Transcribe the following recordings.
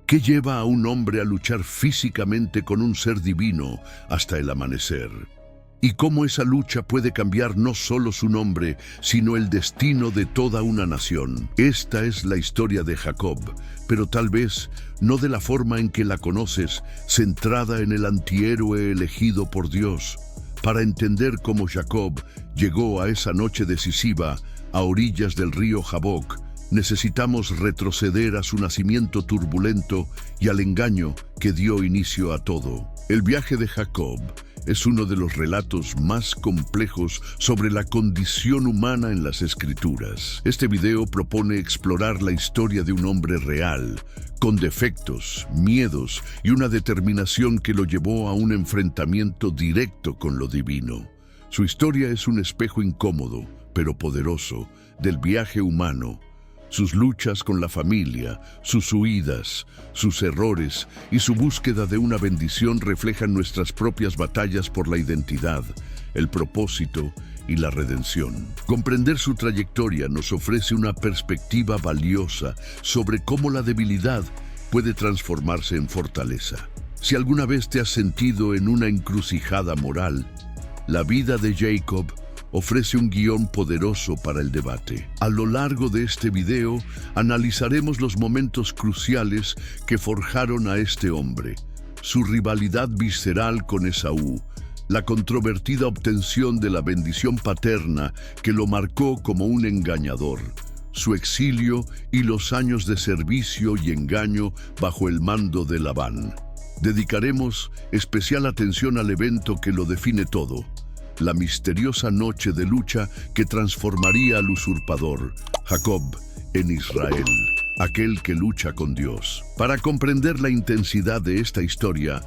¿Qué lleva a un hombre a luchar físicamente con un ser divino hasta el amanecer? Y cómo esa lucha puede cambiar no solo su nombre, sino el destino de toda una nación. Esta es la historia de Jacob, pero tal vez no de la forma en que la conoces, centrada en el antihéroe elegido por Dios. Para entender cómo Jacob llegó a esa noche decisiva a orillas del río Jaboc, necesitamos retroceder a su nacimiento turbulento y al engaño que dio inicio a todo. El viaje de Jacob es uno de los relatos más complejos sobre la condición humana en las Escrituras. Este video propone explorar la historia de un hombre real, con defectos, miedos y una determinación que lo llevó a un enfrentamiento directo con lo divino. Su historia es un espejo incómodo, pero poderoso, del viaje humano. Sus luchas con la familia, sus huidas, sus errores y su búsqueda de una bendición reflejan nuestras propias batallas por la identidad, el propósito y la redención. Comprender su trayectoria nos ofrece una perspectiva valiosa sobre cómo la debilidad puede transformarse en fortaleza. Si alguna vez te has sentido en una encrucijada moral, la vida de Jacob ofrece un guión poderoso para el debate. A lo largo de este video, analizaremos los momentos cruciales que forjaron a este hombre, su rivalidad visceral con Esaú, la controvertida obtención de la bendición paterna que lo marcó como un engañador, su exilio y los años de servicio y engaño bajo el mando de Labán. Dedicaremos especial atención al evento que lo define todo, la misteriosa noche de lucha que transformaría al usurpador, Jacob, en Israel, aquel que lucha con Dios. Para comprender la intensidad de esta historia,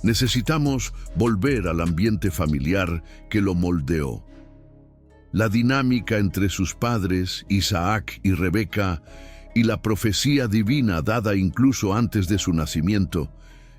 necesitamos volver al ambiente familiar que lo moldeó. La dinámica entre sus padres, Isaac y Rebeca, y la profecía divina dada incluso antes de su nacimiento,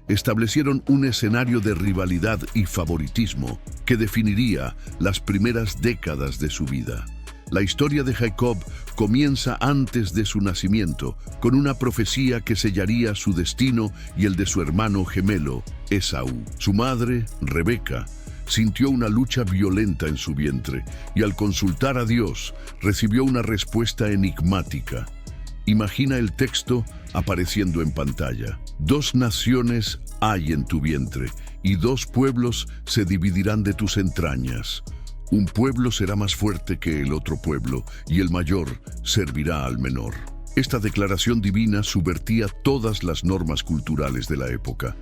establecieron un escenario de rivalidad y favoritismo que definiría las primeras décadas de su vida. La historia de Jacob comienza antes de su nacimiento, con una profecía que sellaría su destino y el de su hermano gemelo, Esaú. Su madre, Rebeca, sintió una lucha violenta en su vientre y al consultar a Dios recibió una respuesta enigmática. Imagina el texto apareciendo en pantalla. 2 naciones hay en tu vientre, y 2 pueblos se dividirán de tus entrañas. Un pueblo será más fuerte que el otro pueblo, y el mayor servirá al menor. Esta declaración divina subvertía todas las normas culturales de la época.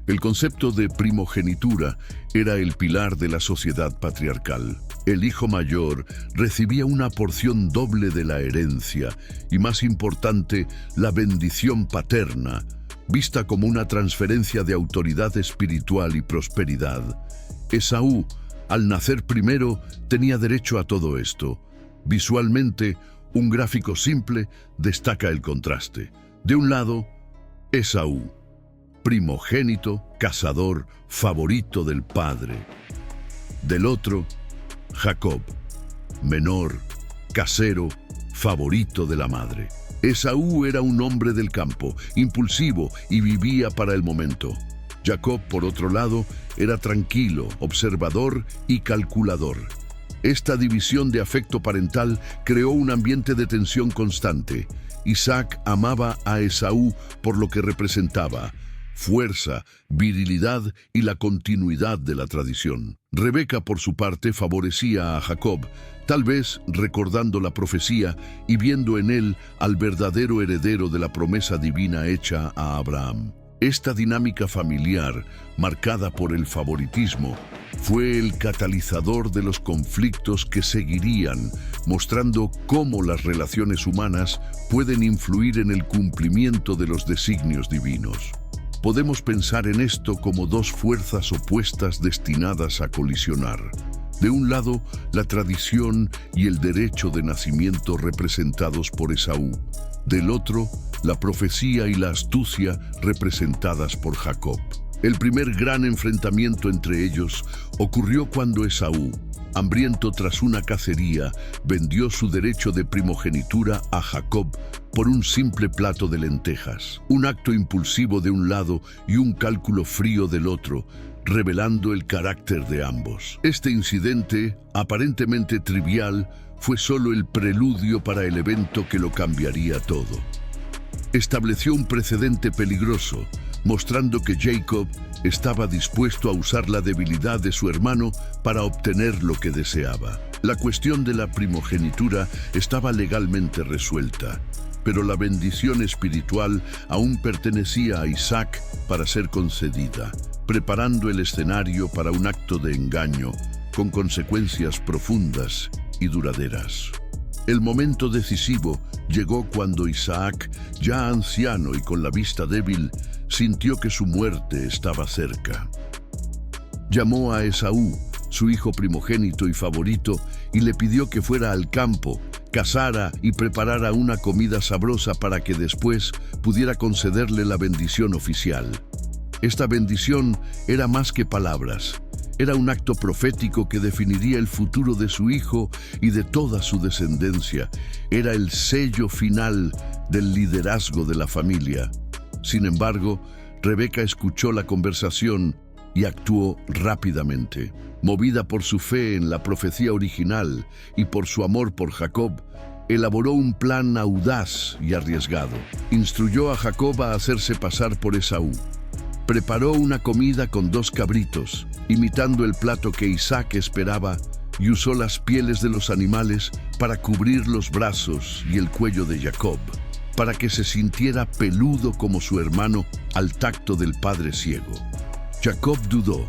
El concepto de primogenitura era el pilar de la sociedad patriarcal. El hijo mayor recibía una porción doble de la herencia y, más importante, la bendición paterna, vista como una transferencia de autoridad espiritual y prosperidad. Esaú, al nacer primero, tenía derecho a todo esto. Visualmente, un gráfico simple destaca el contraste. De un lado, Esaú, primogénito, cazador, favorito del padre. Del otro, Jacob, menor, casero, favorito de la madre. Esaú era un hombre del campo, impulsivo y vivía para el momento. Jacob, por otro lado, era tranquilo, observador y calculador. Esta división de afecto parental creó un ambiente de tensión constante. Isaac amaba a Esaú por lo que representaba: fuerza, virilidad y la continuidad de la tradición. Rebeca, por su parte, favorecía a Jacob, tal vez recordando la profecía y viendo en él al verdadero heredero de la promesa divina hecha a Abraham. Esta dinámica familiar, marcada por el favoritismo, fue el catalizador de los conflictos que seguirían, mostrando cómo las relaciones humanas pueden influir en el cumplimiento de los designios divinos. Podemos pensar en esto como 2 fuerzas opuestas destinadas a colisionar. De un lado, la tradición y el derecho de nacimiento representados por Esaú. Del otro, la profecía y la astucia representadas por Jacob. El primer gran enfrentamiento entre ellos ocurrió cuando Esaú, hambriento tras una cacería, vendió su derecho de primogenitura a Jacob por un simple plato de lentejas. Un acto impulsivo de un lado y un cálculo frío del otro, revelando el carácter de ambos. Este incidente, aparentemente trivial, fue solo el preludio para el evento que lo cambiaría todo. Estableció un precedente peligroso, mostrando que Jacob estaba dispuesto a usar la debilidad de su hermano para obtener lo que deseaba. La cuestión de la primogenitura estaba legalmente resuelta, pero la bendición espiritual aún pertenecía a Isaac para ser concedida, preparando el escenario para un acto de engaño con consecuencias profundas y duraderas. El momento decisivo llegó cuando Isaac, ya anciano y con la vista débil, sintió que su muerte estaba cerca. Llamó a Esaú, su hijo primogénito y favorito, y le pidió que fuera al campo, cazara y preparara una comida sabrosa para que después pudiera concederle la bendición oficial. Esta bendición era más que palabras. Era un acto profético que definiría el futuro de su hijo y de toda su descendencia. Era el sello final del liderazgo de la familia. Sin embargo, Rebeca escuchó la conversación y actuó rápidamente. Movida por su fe en la profecía original y por su amor por Jacob, elaboró un plan audaz y arriesgado. Instruyó a Jacob a hacerse pasar por Esaú. Preparó una comida con 2 cabritos, imitando el plato que Isaac esperaba, y usó las pieles de los animales para cubrir los brazos y el cuello de Jacob, para que se sintiera peludo como su hermano al tacto del padre ciego. Jacob dudó,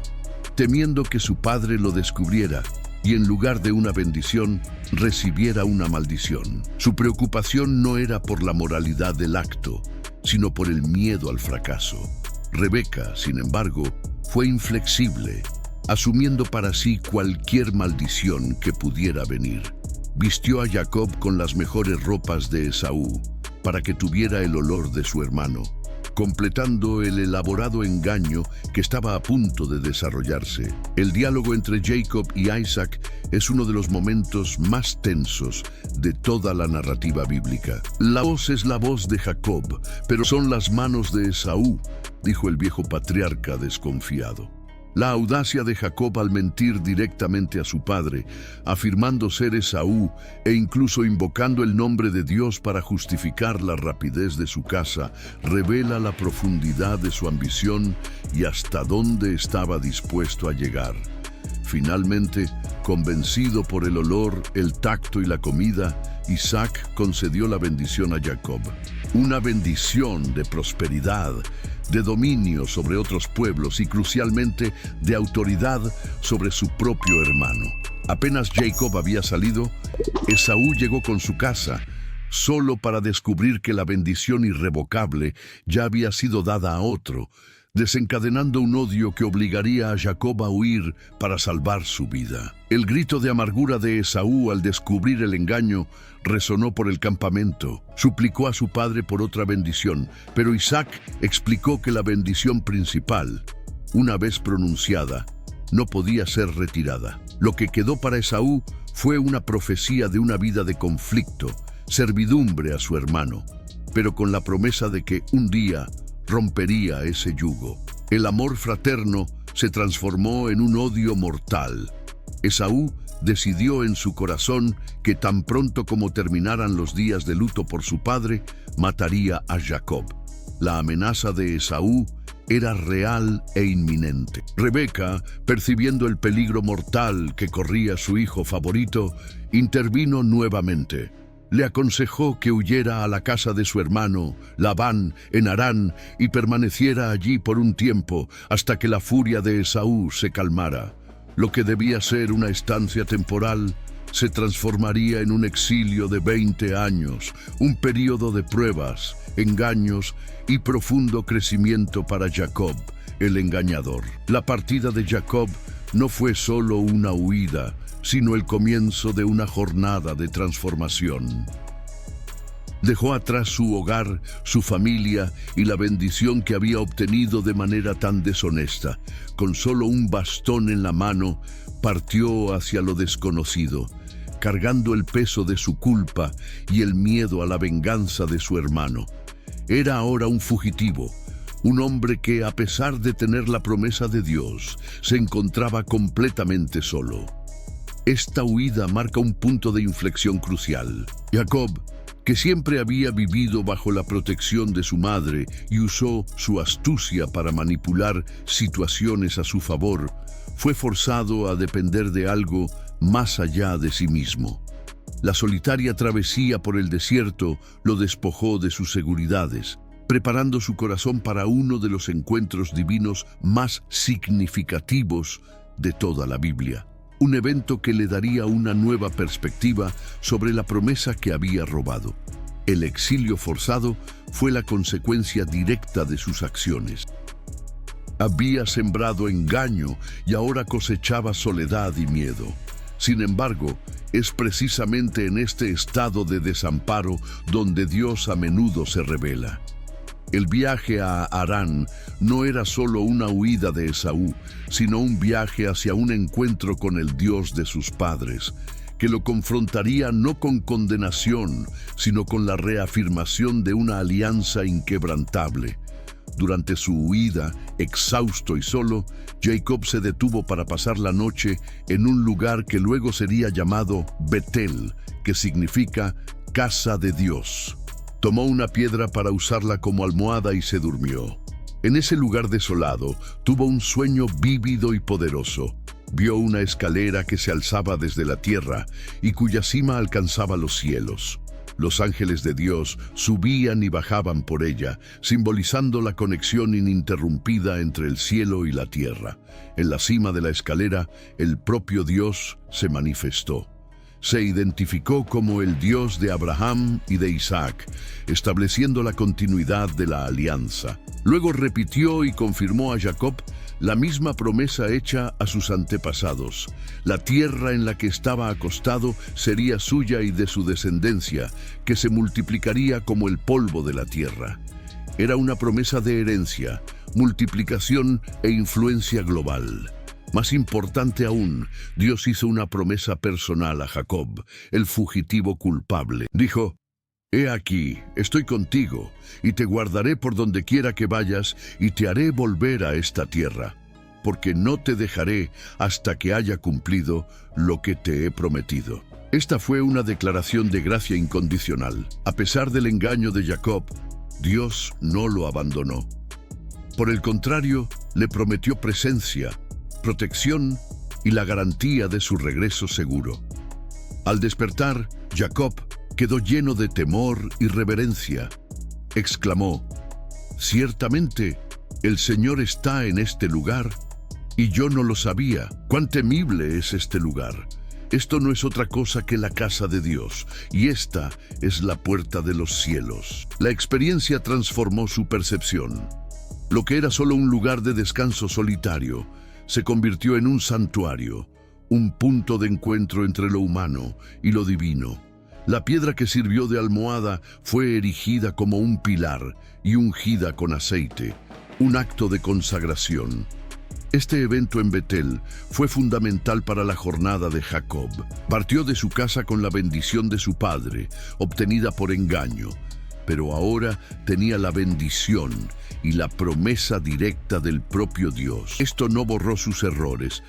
temiendo que su padre lo descubriera y en lugar de una bendición, recibiera una maldición. Su preocupación no era por la moralidad del acto, sino por el miedo al fracaso. Rebeca, sin embargo, fue inflexible, asumiendo para sí cualquier maldición que pudiera venir. Vistió a Jacob con las mejores ropas de Esaú, para que tuviera el olor de su hermano, completando el elaborado engaño que estaba a punto de desarrollarse. El diálogo entre Jacob y Isaac es uno de los momentos más tensos de toda la narrativa bíblica. La voz es la voz de Jacob, pero son las manos de Esaú, dijo el viejo patriarca desconfiado. La audacia de Jacob al mentir directamente a su padre, afirmando ser Esaú e incluso invocando el nombre de Dios para justificar la rapidez de su caza, revela la profundidad de su ambición y hasta dónde estaba dispuesto a llegar. Finalmente, convencido por el olor, el tacto y la comida, Isaac concedió la bendición a Jacob. Una bendición de prosperidad, de dominio sobre otros pueblos y crucialmente de autoridad sobre su propio hermano. Apenas Jacob había salido, Esaú llegó con su casa, solo para descubrir que la bendición irrevocable ya había sido dada a otro, desencadenando un odio que obligaría a Jacob a huir para salvar su vida. El grito de amargura de Esaú al descubrir el engaño resonó por el campamento. Suplicó a su padre por otra bendición, pero Isaac explicó que la bendición principal, una vez pronunciada, no podía ser retirada. Lo que quedó para Esaú fue una profecía de una vida de conflicto, servidumbre a su hermano, pero con la promesa de que un día rompería ese yugo. El amor fraterno se transformó en un odio mortal. Esaú decidió en su corazón que tan pronto como terminaran los días de luto por su padre, mataría a Jacob. La amenaza de Esaú era real e inminente. Rebeca, percibiendo el peligro mortal que corría su hijo favorito, intervino nuevamente. Le aconsejó que huyera a la casa de su hermano, Labán, en Harán, y permaneciera allí por un tiempo hasta que la furia de Esaú se calmara. Lo que debía ser una estancia temporal se transformaría en un exilio de 20 años, un período de pruebas, engaños y profundo crecimiento para Jacob, el engañador. La partida de Jacob no fue solo una huida, sino el comienzo de una jornada de transformación. Dejó atrás su hogar, su familia y la bendición que había obtenido de manera tan deshonesta. Con solo un bastón en la mano, partió hacia lo desconocido, cargando el peso de su culpa y el miedo a la venganza de su hermano. Era ahora un fugitivo, un hombre que, a pesar de tener la promesa de Dios, se encontraba completamente solo. Esta huida marca un punto de inflexión crucial. Jacob, que siempre había vivido bajo la protección de su madre y usó su astucia para manipular situaciones a su favor, fue forzado a depender de algo más allá de sí mismo. La solitaria travesía por el desierto lo despojó de sus seguridades, preparando su corazón para uno de los encuentros divinos más significativos de toda la Biblia. Un evento que le daría una nueva perspectiva sobre la promesa que había robado. El exilio forzado fue la consecuencia directa de sus acciones. Había sembrado engaño y ahora cosechaba soledad y miedo. Sin embargo, es precisamente en este estado de desamparo donde Dios a menudo se revela. El viaje a Harán no era solo una huida de Esaú, sino un viaje hacia un encuentro con el Dios de sus padres, que lo confrontaría no con condenación, sino con la reafirmación de una alianza inquebrantable. Durante su huida, exhausto y solo, Jacob se detuvo para pasar la noche en un lugar que luego sería llamado Betel, que significa casa de Dios. Tomó una piedra para usarla como almohada y se durmió. En ese lugar desolado, tuvo un sueño vívido y poderoso. Vio una escalera que se alzaba desde la tierra y cuya cima alcanzaba los cielos. Los ángeles de Dios subían y bajaban por ella, simbolizando la conexión ininterrumpida entre el cielo y la tierra. En la cima de la escalera, el propio Dios se manifestó. Se identificó como el Dios de Abraham y de Isaac, estableciendo la continuidad de la alianza. Luego repitió y confirmó a Jacob la misma promesa hecha a sus antepasados. La tierra en la que estaba acostado sería suya y de su descendencia, que se multiplicaría como el polvo de la tierra. Era una promesa de herencia, multiplicación e influencia global. Más importante aún, Dios hizo una promesa personal a Jacob, el fugitivo culpable. Dijo: «He aquí, estoy contigo, y te guardaré por donde quiera que vayas, y te haré volver a esta tierra, porque no te dejaré hasta que haya cumplido lo que te he prometido». Esta fue una declaración de gracia incondicional. A pesar del engaño de Jacob, Dios no lo abandonó. Por el contrario, le prometió presencia, protección y la garantía de su regreso seguro. Al despertar, Jacob quedó lleno de temor y reverencia. Exclamó: «Ciertamente, el Señor está en este lugar, y yo no lo sabía. ¡Cuán temible es este lugar! Esto no es otra cosa que la casa de Dios, y esta es la puerta de los cielos». La experiencia transformó su percepción. Lo que era solo un lugar de descanso solitario se convirtió en un santuario, un punto de encuentro entre lo humano y lo divino. La piedra que sirvió de almohada fue erigida como un pilar y ungida con aceite, un acto de consagración. Este evento en Betel fue fundamental para la jornada de Jacob. Partió de su casa con la bendición de su padre, obtenida por engaño, pero ahora tenía la bendición y la promesa directa del propio Dios. Esto no borró sus errores,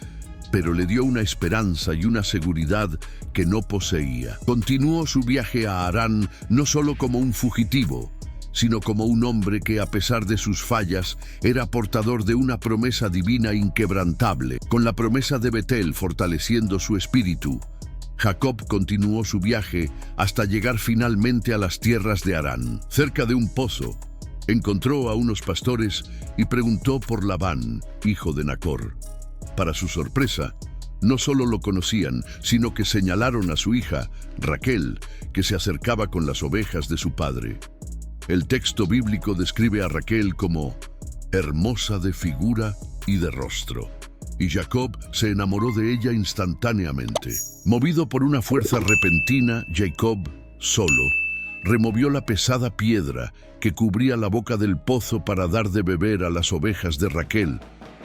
pero le dio una esperanza y una seguridad que no poseía. Continuó su viaje a Harán no solo como un fugitivo, sino como un hombre que, a pesar de sus fallas, era portador de una promesa divina inquebrantable. Con la promesa de Betel fortaleciendo su espíritu, Jacob continuó su viaje hasta llegar finalmente a las tierras de Harán. Cerca de un pozo, encontró a unos pastores y preguntó por Labán, hijo de Nacor. Para su sorpresa, no solo lo conocían, sino que señalaron a su hija, Raquel, que se acercaba con las ovejas de su padre. El texto bíblico describe a Raquel como hermosa de figura y de rostro, y Jacob se enamoró de ella instantáneamente. Movido por una fuerza repentina, Jacob, solo, removió la pesada piedra que cubría la boca del pozo para dar de beber a las ovejas de Raquel,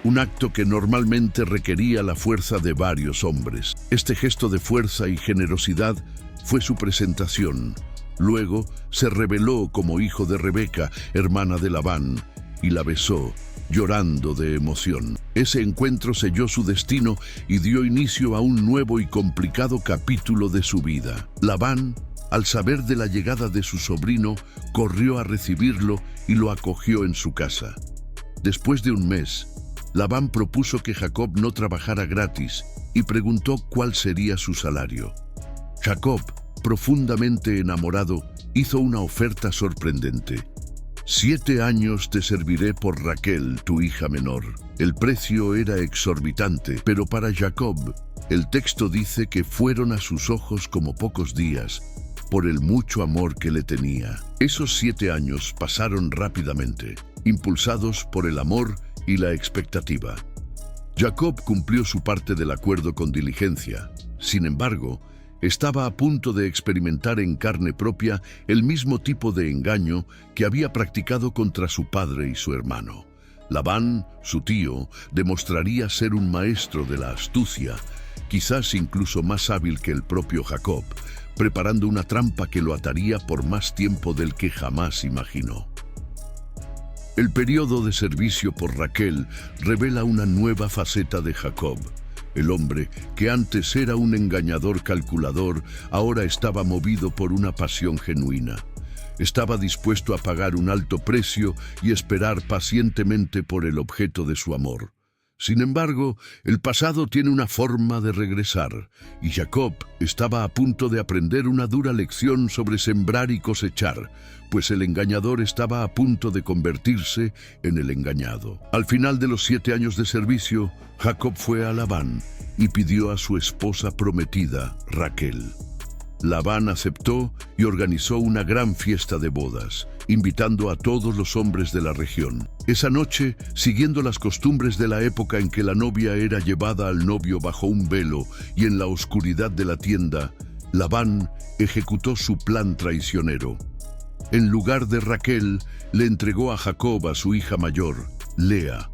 un acto que normalmente requería la fuerza de varios hombres. Este gesto de fuerza y generosidad fue su presentación. Luego se reveló como hijo de Rebeca, hermana de Labán, y la besó, llorando de emoción. Ese encuentro selló su destino y dio inicio a un nuevo y complicado capítulo de su vida. Labán, al saber de la llegada de su sobrino, corrió a recibirlo y lo acogió en su casa. Después de un mes, Labán propuso que Jacob no trabajara gratis y preguntó cuál sería su salario. Jacob, profundamente enamorado, hizo una oferta sorprendente. 7 años te serviré por Raquel, tu hija menor. El precio era exorbitante, pero para Jacob, el texto dice que fueron a sus ojos como pocos días, por el mucho amor que le tenía. Esos 7 años pasaron rápidamente, impulsados por el amor y la expectativa. Jacob cumplió su parte del acuerdo con diligencia. Sin embargo, estaba a punto de experimentar en carne propia el mismo tipo de engaño que había practicado contra su padre y su hermano. Labán, su tío, demostraría ser un maestro de la astucia, quizás incluso más hábil que el propio Jacob, preparando una trampa que lo ataría por más tiempo del que jamás imaginó. El periodo de servicio por Raquel revela una nueva faceta de Jacob. El hombre, que antes era un engañador calculador, ahora estaba movido por una pasión genuina. Estaba dispuesto a pagar un alto precio y esperar pacientemente por el objeto de su amor. Sin embargo, el pasado tiene una forma de regresar, y Jacob estaba a punto de aprender una dura lección sobre sembrar y cosechar, pues el engañador estaba a punto de convertirse en el engañado. Al final de los 7 años de servicio, Jacob fue a Labán y pidió a su esposa prometida, Raquel. Labán aceptó y organizó una gran fiesta de bodas, invitando a todos los hombres de la región. Esa noche, siguiendo las costumbres de la época en que la novia era llevada al novio bajo un velo y en la oscuridad de la tienda, Labán ejecutó su plan traicionero. En lugar de Raquel, le entregó a Jacob a su hija mayor, Lea.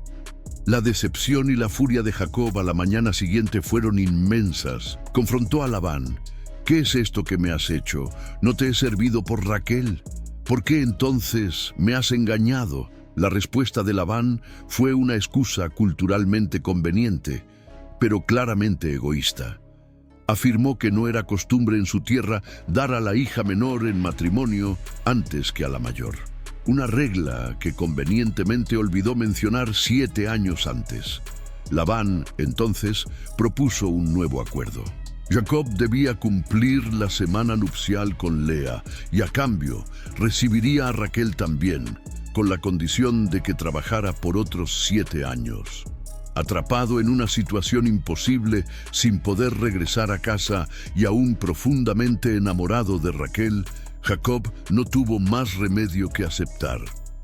La decepción y la furia de Jacob a la mañana siguiente fueron inmensas. Confrontó a Labán. ¿Qué es esto que me has hecho? ¿No te he servido por Raquel? ¿Por qué entonces me has engañado? La respuesta de Labán fue una excusa culturalmente conveniente, pero claramente egoísta. Afirmó que no era costumbre en su tierra dar a la hija menor en matrimonio antes que a la mayor. Una regla que convenientemente olvidó mencionar 7 años antes. Labán, entonces, propuso un nuevo acuerdo. Jacob debía cumplir la semana nupcial con Lea y a cambio recibiría a Raquel también, con la condición de que trabajara por otros 7 años. Atrapado en una situación imposible, sin poder regresar a casa y aún profundamente enamorado de Raquel, Jacob no tuvo más remedio que aceptar.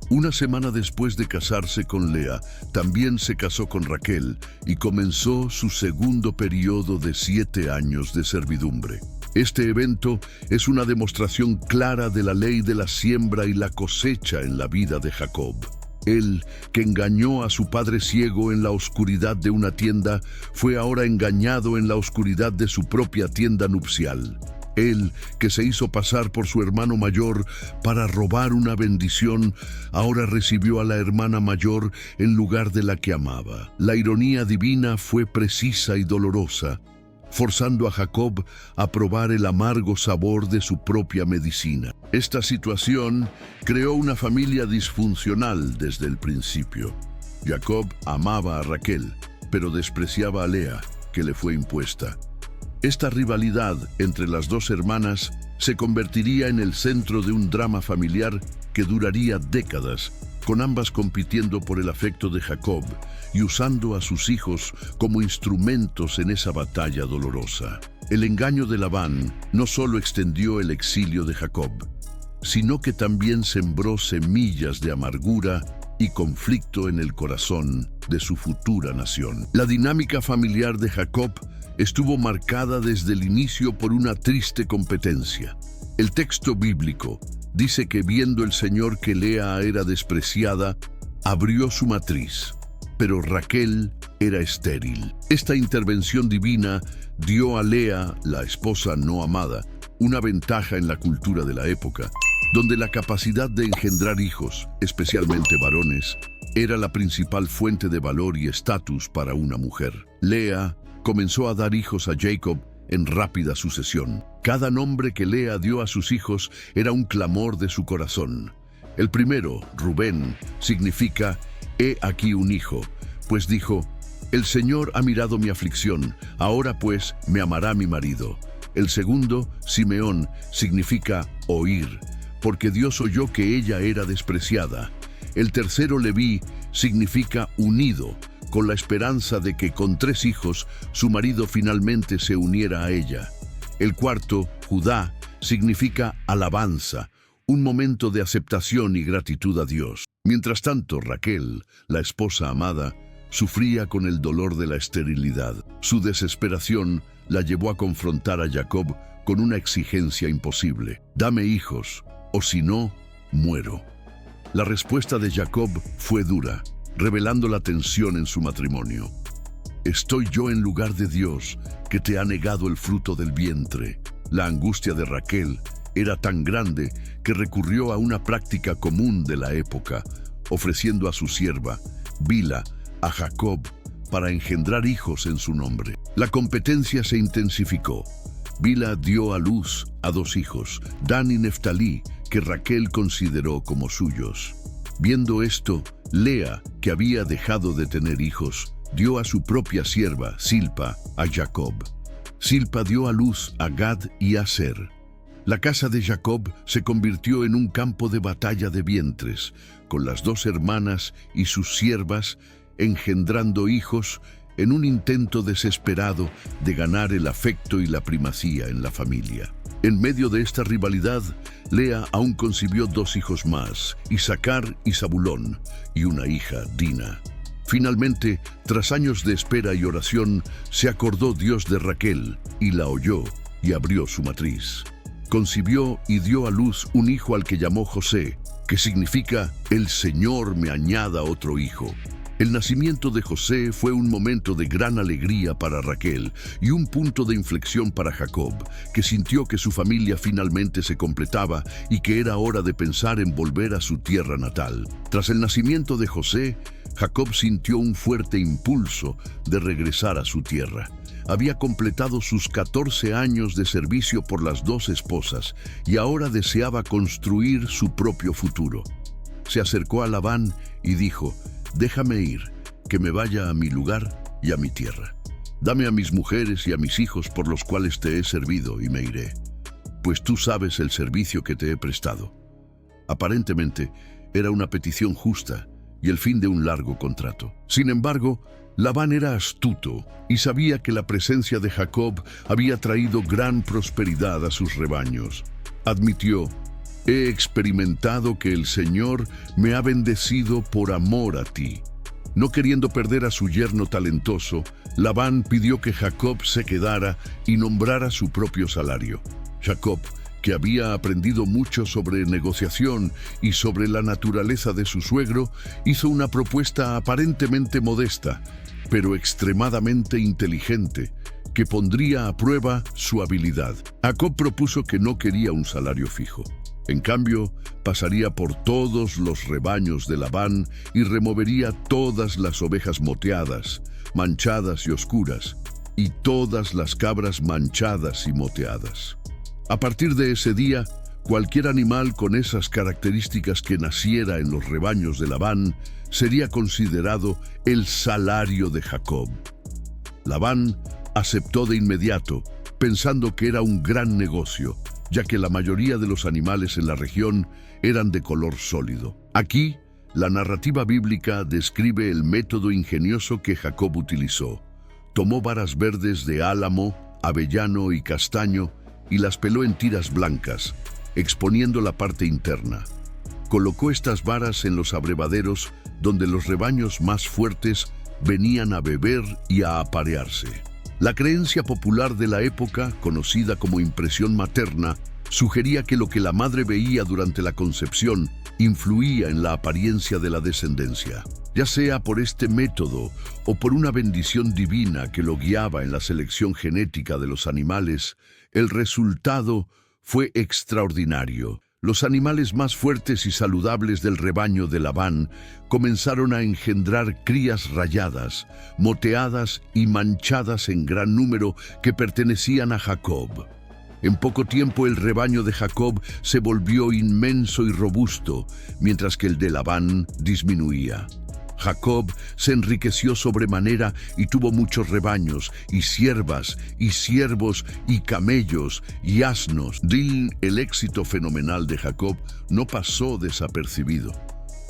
Una semana después de casarse con Lea, también se casó con Raquel y comenzó su segundo periodo de 7 años de servidumbre. Este evento es una demostración clara de la ley de la siembra y la cosecha en la vida de Jacob. Él, que engañó a su padre ciego en la oscuridad de una tienda, fue ahora engañado en la oscuridad de su propia tienda nupcial. Él, que se hizo pasar por su hermano mayor para robar una bendición, ahora recibió a la hermana mayor en lugar de la que amaba. La ironía divina fue precisa y dolorosa, forzando a Jacob a probar el amargo sabor de su propia medicina. Esta situación creó una familia disfuncional desde el principio. Jacob amaba a Raquel, pero despreciaba a Lea, que le fue impuesta. Esta rivalidad entre las dos hermanas se convertiría en el centro de un drama familiar que duraría décadas, con ambas compitiendo por el afecto de Jacob y usando a sus hijos como instrumentos en esa batalla dolorosa. El engaño de Labán no solo extendió el exilio de Jacob, sino que también sembró semillas de amargura y conflicto en el corazón de su futura nación. La dinámica familiar de Jacob estuvo marcada desde el inicio por una triste competencia. El texto bíblico Dice que viendo el Señor que Lea era despreciada, abrió su matriz, pero Raquel era estéril. Esta intervención divina dio a Lea, la esposa no amada, una ventaja en la cultura de la época, donde la capacidad de engendrar hijos, especialmente varones, era la principal fuente de valor y estatus para una mujer. Lea comenzó a dar hijos a Jacob en rápida sucesión. Cada nombre que Lea dio a sus hijos era un clamor de su corazón. El primero, Rubén, significa «He aquí un hijo», pues dijo «El Señor ha mirado mi aflicción, ahora pues me amará mi marido». El segundo, Simeón, significa «oír», porque Dios oyó que ella era despreciada. El tercero, Leví, significa «unido», con la esperanza de que con 3 hijos su marido finalmente se uniera a ella. El cuarto, Judá, significa alabanza, un momento de aceptación y gratitud a Dios. Mientras tanto, Raquel, la esposa amada, sufría con el dolor de la esterilidad. Su desesperación la llevó a confrontar a Jacob con una exigencia imposible: «Dame hijos, o si no, muero». La respuesta de Jacob fue dura, revelando la tensión en su matrimonio. «¿Estoy yo en lugar de Dios, que te ha negado el fruto del vientre?». La angustia de Raquel era tan grande que recurrió a una práctica común de la época, ofreciendo a su sierva, Bila, a Jacob para engendrar hijos en su nombre. La competencia se intensificó. Bila dio a luz a 2 hijos, Dan y Neftalí, que Raquel consideró como suyos. Viendo esto, Lea, que había dejado de tener hijos, dio a su propia sierva, Silpa, a Jacob. Silpa dio a luz a Gad y a Aser. La casa de Jacob se convirtió en un campo de batalla de vientres, con las 2 hermanas y sus siervas engendrando hijos en un intento desesperado de ganar el afecto y la primacía en la familia. En medio de esta rivalidad, Lea aún concibió 2 hijos más, Isacar y Zabulón, y una hija, Dina. Finalmente, tras años de espera y oración, se acordó Dios de Raquel, y la oyó, y abrió su matriz. Concibió y dio a luz un hijo al que llamó José, que significa «El Señor me añada otro hijo». El nacimiento de José fue un momento de gran alegría para Raquel y un punto de inflexión para Jacob, que sintió que su familia finalmente se completaba y que era hora de pensar en volver a su tierra natal. Tras el nacimiento de José, Jacob sintió un fuerte impulso de regresar a su tierra. Había completado sus 14 años de servicio por las 2 esposas y ahora deseaba construir su propio futuro. Se acercó a Labán y dijo: «Déjame ir, que me vaya a mi lugar y a mi tierra. Dame a mis mujeres y a mis hijos por los cuales te he servido y me iré, pues tú sabes el servicio que te he prestado». Aparentemente, era una petición justa y el fin de un largo contrato. Sin embargo, Labán era astuto y sabía que la presencia de Jacob había traído gran prosperidad a sus rebaños. Admitió: «He experimentado que el Señor me ha bendecido por amor a ti». No queriendo perder a su yerno talentoso, Labán pidió que Jacob se quedara y nombrara su propio salario. Jacob, que había aprendido mucho sobre negociación y sobre la naturaleza de su suegro, hizo una propuesta aparentemente modesta, pero extremadamente inteligente, que pondría a prueba su habilidad. Jacob propuso que no quería un salario fijo. En cambio, pasaría por todos los rebaños de Labán y removería todas las ovejas moteadas, manchadas y oscuras, y todas las cabras manchadas y moteadas. A partir de ese día, cualquier animal con esas características que naciera en los rebaños de Labán sería considerado el salario de Jacob. Labán aceptó de inmediato, pensando que era un gran negocio, ya que la mayoría de los animales en la región eran de color sólido. Aquí, la narrativa bíblica describe el método ingenioso que Jacob utilizó. Tomó varas verdes de álamo, avellano y castaño y las peló en tiras blancas, exponiendo la parte interna. Colocó estas varas en los abrevaderos donde los rebaños más fuertes venían a beber y a aparearse. La creencia popular de la época, conocida como impresión materna, sugería que lo que la madre veía durante la concepción influía en la apariencia de la descendencia. Ya sea por este método o por una bendición divina que lo guiaba en la selección genética de los animales, el resultado fue extraordinario. Los animales más fuertes y saludables del rebaño de Labán comenzaron a engendrar crías rayadas, moteadas y manchadas en gran número que pertenecían a Jacob. En poco tiempo el rebaño de Jacob se volvió inmenso y robusto, mientras que el de Labán disminuía. Jacob se enriqueció sobremanera y tuvo muchos rebaños, y siervas, y siervos, y camellos, y asnos. El éxito fenomenal de Jacob no pasó desapercibido.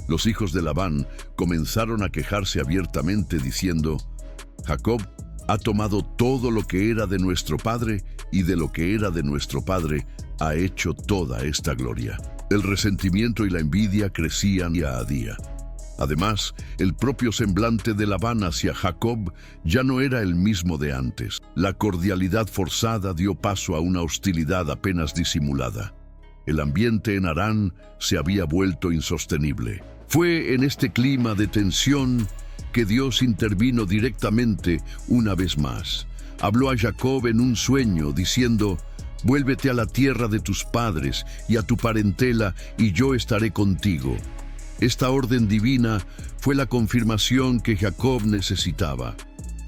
Los hijos de Labán comenzaron a quejarse abiertamente diciendo: Jacob ha tomado todo lo que era de nuestro padre, y de lo que era de nuestro padre ha hecho toda esta gloria. El resentimiento y la envidia crecían día a día. Además, el propio semblante de Labán hacia Jacob ya no era el mismo de antes. La cordialidad forzada dio paso a una hostilidad apenas disimulada. El ambiente en Harán se había vuelto insostenible. Fue en este clima de tensión que Dios intervino directamente una vez más. Habló a Jacob en un sueño, diciendo: «Vuélvete a la tierra de tus padres y a tu parentela, y yo estaré contigo». Esta orden divina fue la confirmación que Jacob necesitaba.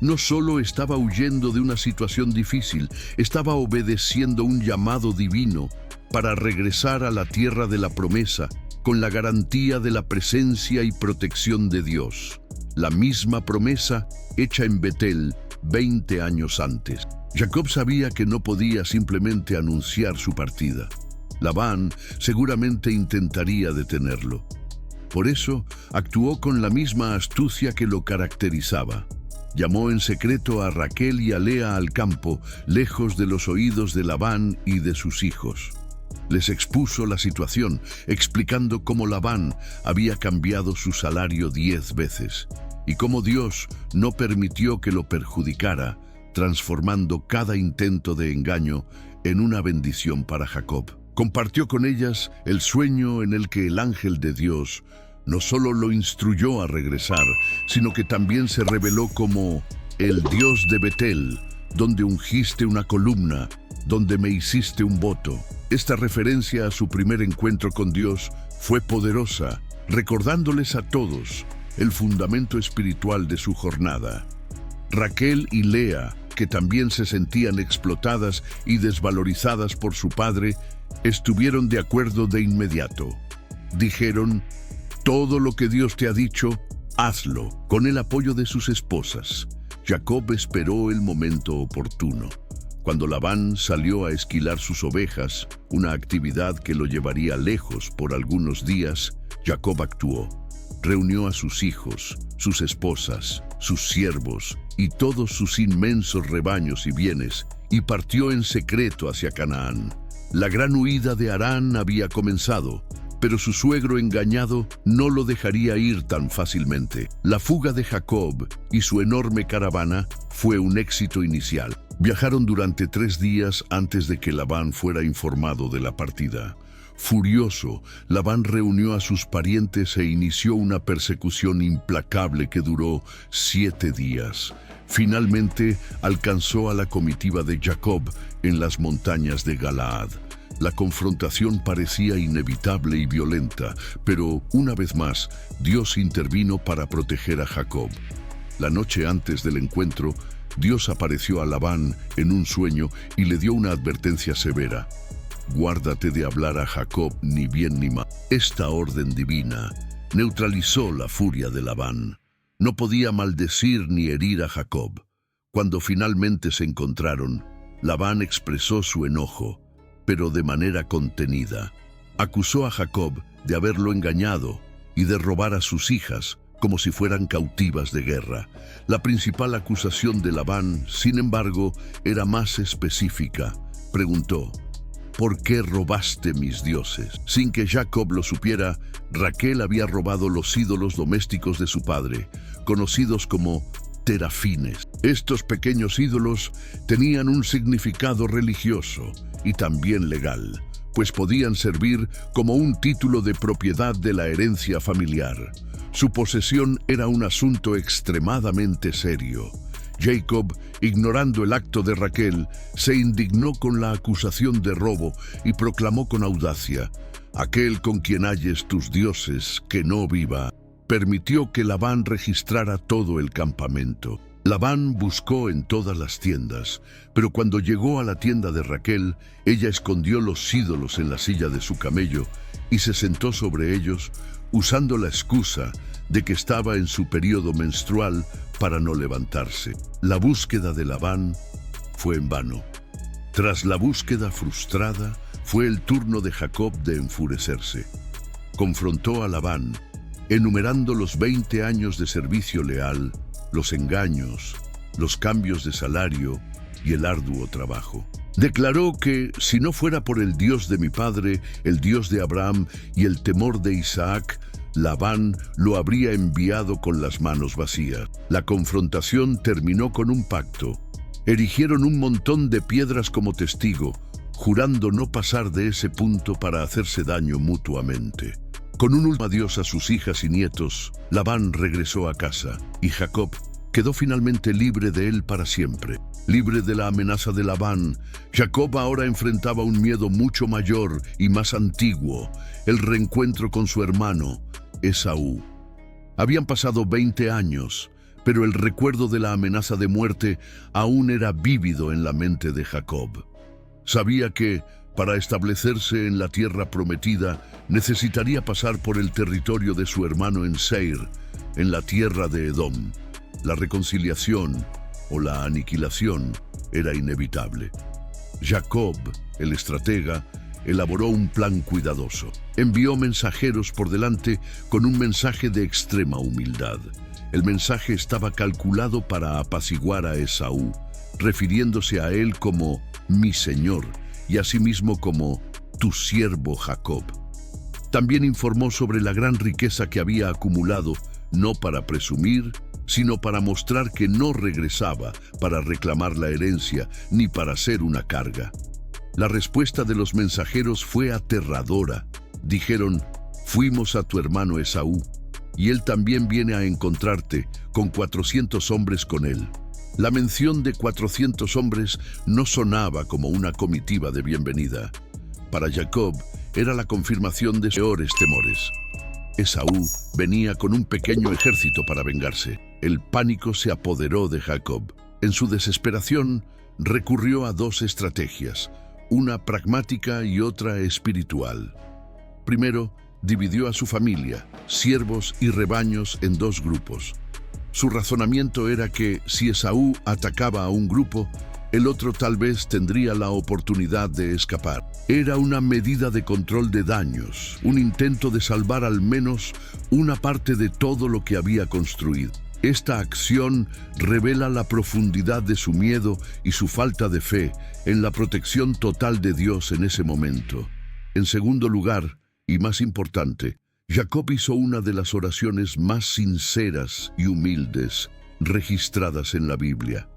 No solo estaba huyendo de una situación difícil, estaba obedeciendo un llamado divino para regresar a la tierra de la promesa, con la garantía de la presencia y protección de Dios. La misma promesa hecha en Betel 20 años antes. Jacob sabía que no podía simplemente anunciar su partida. Labán seguramente intentaría detenerlo. Por eso, actuó con la misma astucia que lo caracterizaba. Llamó en secreto a Raquel y a Lea al campo, lejos de los oídos de Labán y de sus hijos. Les expuso la situación, explicando cómo Labán había cambiado su salario 10 veces, y cómo Dios no permitió que lo perjudicara, transformando cada intento de engaño en una bendición para Jacob. Compartió con ellas el sueño en el que el ángel de Dios no solo lo instruyó a regresar, sino que también se reveló como el Dios de Betel, donde ungiste una columna, donde me hiciste un voto. Esta referencia a su primer encuentro con Dios fue poderosa, recordándoles a todos el fundamento espiritual de su jornada. Raquel y Lea, que también se sentían explotadas y desvalorizadas por su padre, estuvieron de acuerdo de inmediato. Dijeron: «Todo lo que Dios te ha dicho, hazlo», con el apoyo de sus esposas. Jacob esperó el momento oportuno. Cuando Labán salió a esquilar sus ovejas, una actividad que lo llevaría lejos por algunos días, Jacob actuó. Reunió a sus hijos, sus esposas, sus siervos y todos sus inmensos rebaños y bienes, y partió en secreto hacia Canaán. La gran huida de Harán había comenzado, pero su suegro engañado no lo dejaría ir tan fácilmente. La fuga de Jacob y su enorme caravana fue un éxito inicial. Viajaron durante 3 días antes de que Labán fuera informado de la partida. Furioso, Labán reunió a sus parientes e inició una persecución implacable que duró 7 días. Finalmente alcanzó a la comitiva de Jacob en las montañas de Galaad. La confrontación parecía inevitable y violenta, pero una vez más, Dios intervino para proteger a Jacob. La noche antes del encuentro, Dios apareció a Labán en un sueño y le dio una advertencia severa. «Guárdate de hablar a Jacob ni bien ni mal». Esta orden divina neutralizó la furia de Labán. No podía maldecir ni herir a Jacob. Cuando finalmente se encontraron, Labán expresó su enojo, pero de manera contenida. Acusó a Jacob de haberlo engañado y de robar a sus hijas como si fueran cautivas de guerra. La principal acusación de Labán, sin embargo, era más específica. Preguntó: «¿Por qué robaste mis dioses?». Sin que Jacob lo supiera, Raquel había robado los ídolos domésticos de su padre, conocidos como terafines. Estos pequeños ídolos tenían un significado religioso y también legal. pues podían servir como un título de propiedad de la herencia familiar. Su posesión era un asunto extremadamente serio. Jacob, ignorando el acto de Raquel, se indignó con la acusación de robo y proclamó con audacia: «Aquel con quien halles tus dioses, que no viva». Permitió que Labán registrara todo el campamento. Labán buscó en todas las tiendas, pero cuando llegó a la tienda de Raquel, ella escondió los ídolos en la silla de su camello y se sentó sobre ellos, usando la excusa de que estaba en su periodo menstrual para no levantarse. La búsqueda de Labán fue en vano. Tras la búsqueda frustrada, fue el turno de Jacob de enfurecerse. Confrontó a Labán, enumerando los 20 años de servicio leal, los engaños, los cambios de salario y el arduo trabajo. Declaró que, si no fuera por el Dios de mi padre, el Dios de Abraham y el temor de Isaac, Labán lo habría enviado con las manos vacías. La confrontación terminó con un pacto. Erigieron un montón de piedras como testigo, jurando no pasar de ese punto para hacerse daño mutuamente. Con un último adiós a sus hijas y nietos, Labán regresó a casa y Jacob quedó finalmente libre de él para siempre. Libre de la amenaza de Labán, Jacob ahora enfrentaba un miedo mucho mayor y más antiguo: el reencuentro con su hermano, Esaú. Habían pasado 20 años, pero el recuerdo de la amenaza de muerte aún era vívido en la mente de Jacob. Sabía que, para establecerse en la tierra prometida, necesitaría pasar por el territorio de su hermano en Seir, en la tierra de Edom. La reconciliación o la aniquilación era inevitable. Jacob, el estratega, elaboró un plan cuidadoso. Envió mensajeros por delante con un mensaje de extrema humildad. El mensaje estaba calculado para apaciguar a Esaú, refiriéndose a él como «mi señor» y asimismo como «tu siervo Jacob». También informó sobre la gran riqueza que había acumulado, no para presumir, sino para mostrar que no regresaba para reclamar la herencia ni para ser una carga. La respuesta de los mensajeros fue aterradora. Dijeron: «Fuimos a tu hermano Esaú, y él también viene a encontrarte, con 400 hombres con él». La mención de 400 hombres no sonaba como una comitiva de bienvenida. Para Jacob era la confirmación de peores temores. Esaú venía con un pequeño ejército para vengarse. El pánico se apoderó de Jacob. En su desesperación, recurrió a dos estrategias, una pragmática y otra espiritual. Primero, dividió a su familia, siervos y rebaños, en dos grupos. Su razonamiento era que, si Esaú atacaba a un grupo, el otro tal vez tendría la oportunidad de escapar. Era una medida de control de daños, un intento de salvar al menos una parte de todo lo que había construido. Esta acción revela la profundidad de su miedo y su falta de fe en la protección total de Dios en ese momento. En segundo lugar, y más importante, Jacob hizo una de las oraciones más sinceras y humildes registradas en la Biblia.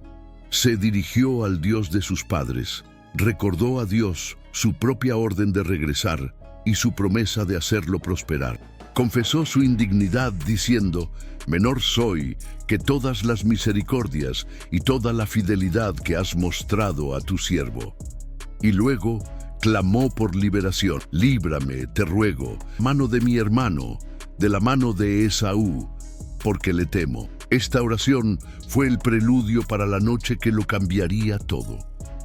Se dirigió al Dios de sus padres, recordó a Dios su propia orden de regresar y su promesa de hacerlo prosperar. Confesó su indignidad diciendo: «Menor soy que todas las misericordias y toda la fidelidad que has mostrado a tu siervo». Y luego clamó por liberación: «Líbrame, te ruego, mano de mi hermano, de la mano de Esaú, porque le temo». Esta oración fue el preludio para la noche que lo cambiaría todo.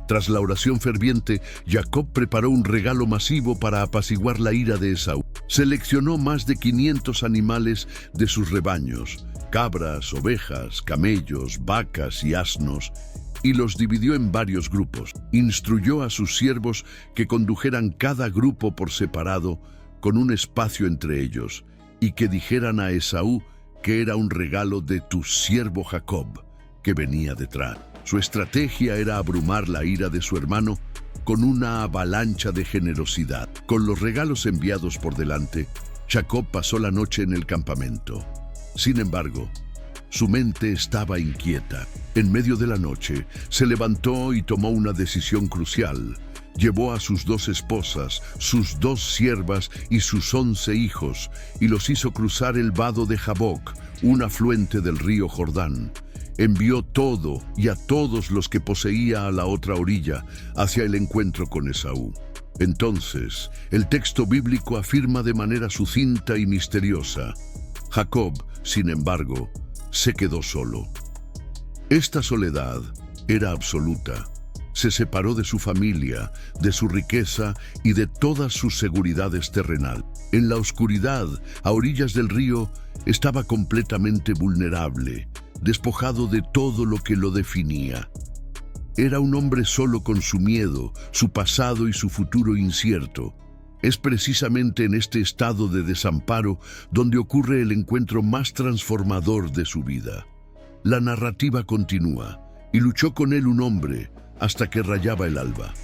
Tras la oración ferviente, Jacob preparó un regalo masivo para apaciguar la ira de Esaú. Seleccionó más de 500 animales de sus rebaños, cabras, ovejas, camellos, vacas y asnos, y los dividió en varios grupos. Instruyó a sus siervos que condujeran cada grupo por separado, con un espacio entre ellos, y que dijeran a Esaú que era un regalo de tu siervo Jacob, que venía detrás. Su estrategia era abrumar la ira de su hermano con una avalancha de generosidad. Con los regalos enviados por delante, Jacob pasó la noche en el campamento. Sin embargo, su mente estaba inquieta. En medio de la noche, se levantó y tomó una decisión crucial: Llevó a sus 2 esposas, sus 2 siervas y sus 11 hijos, y los hizo cruzar el vado de Jaboc, un afluente del río Jordán. Envió todo y a todos los que poseía a la otra orilla, hacia el encuentro con Esaú. Entonces, el texto bíblico afirma de manera sucinta y misteriosa: Jacob, sin embargo, se quedó solo. Esta soledad era absoluta. Se separó de su familia, de su riqueza y de todas sus seguridades terrenal. En la oscuridad, a orillas del río, estaba completamente vulnerable, despojado de todo lo que lo definía. Era un hombre solo con su miedo, su pasado y su futuro incierto. Es precisamente en este estado de desamparo donde ocurre el encuentro más transformador de su vida. La narrativa continúa, y luchó con él un hombre hasta que rayaba el alba.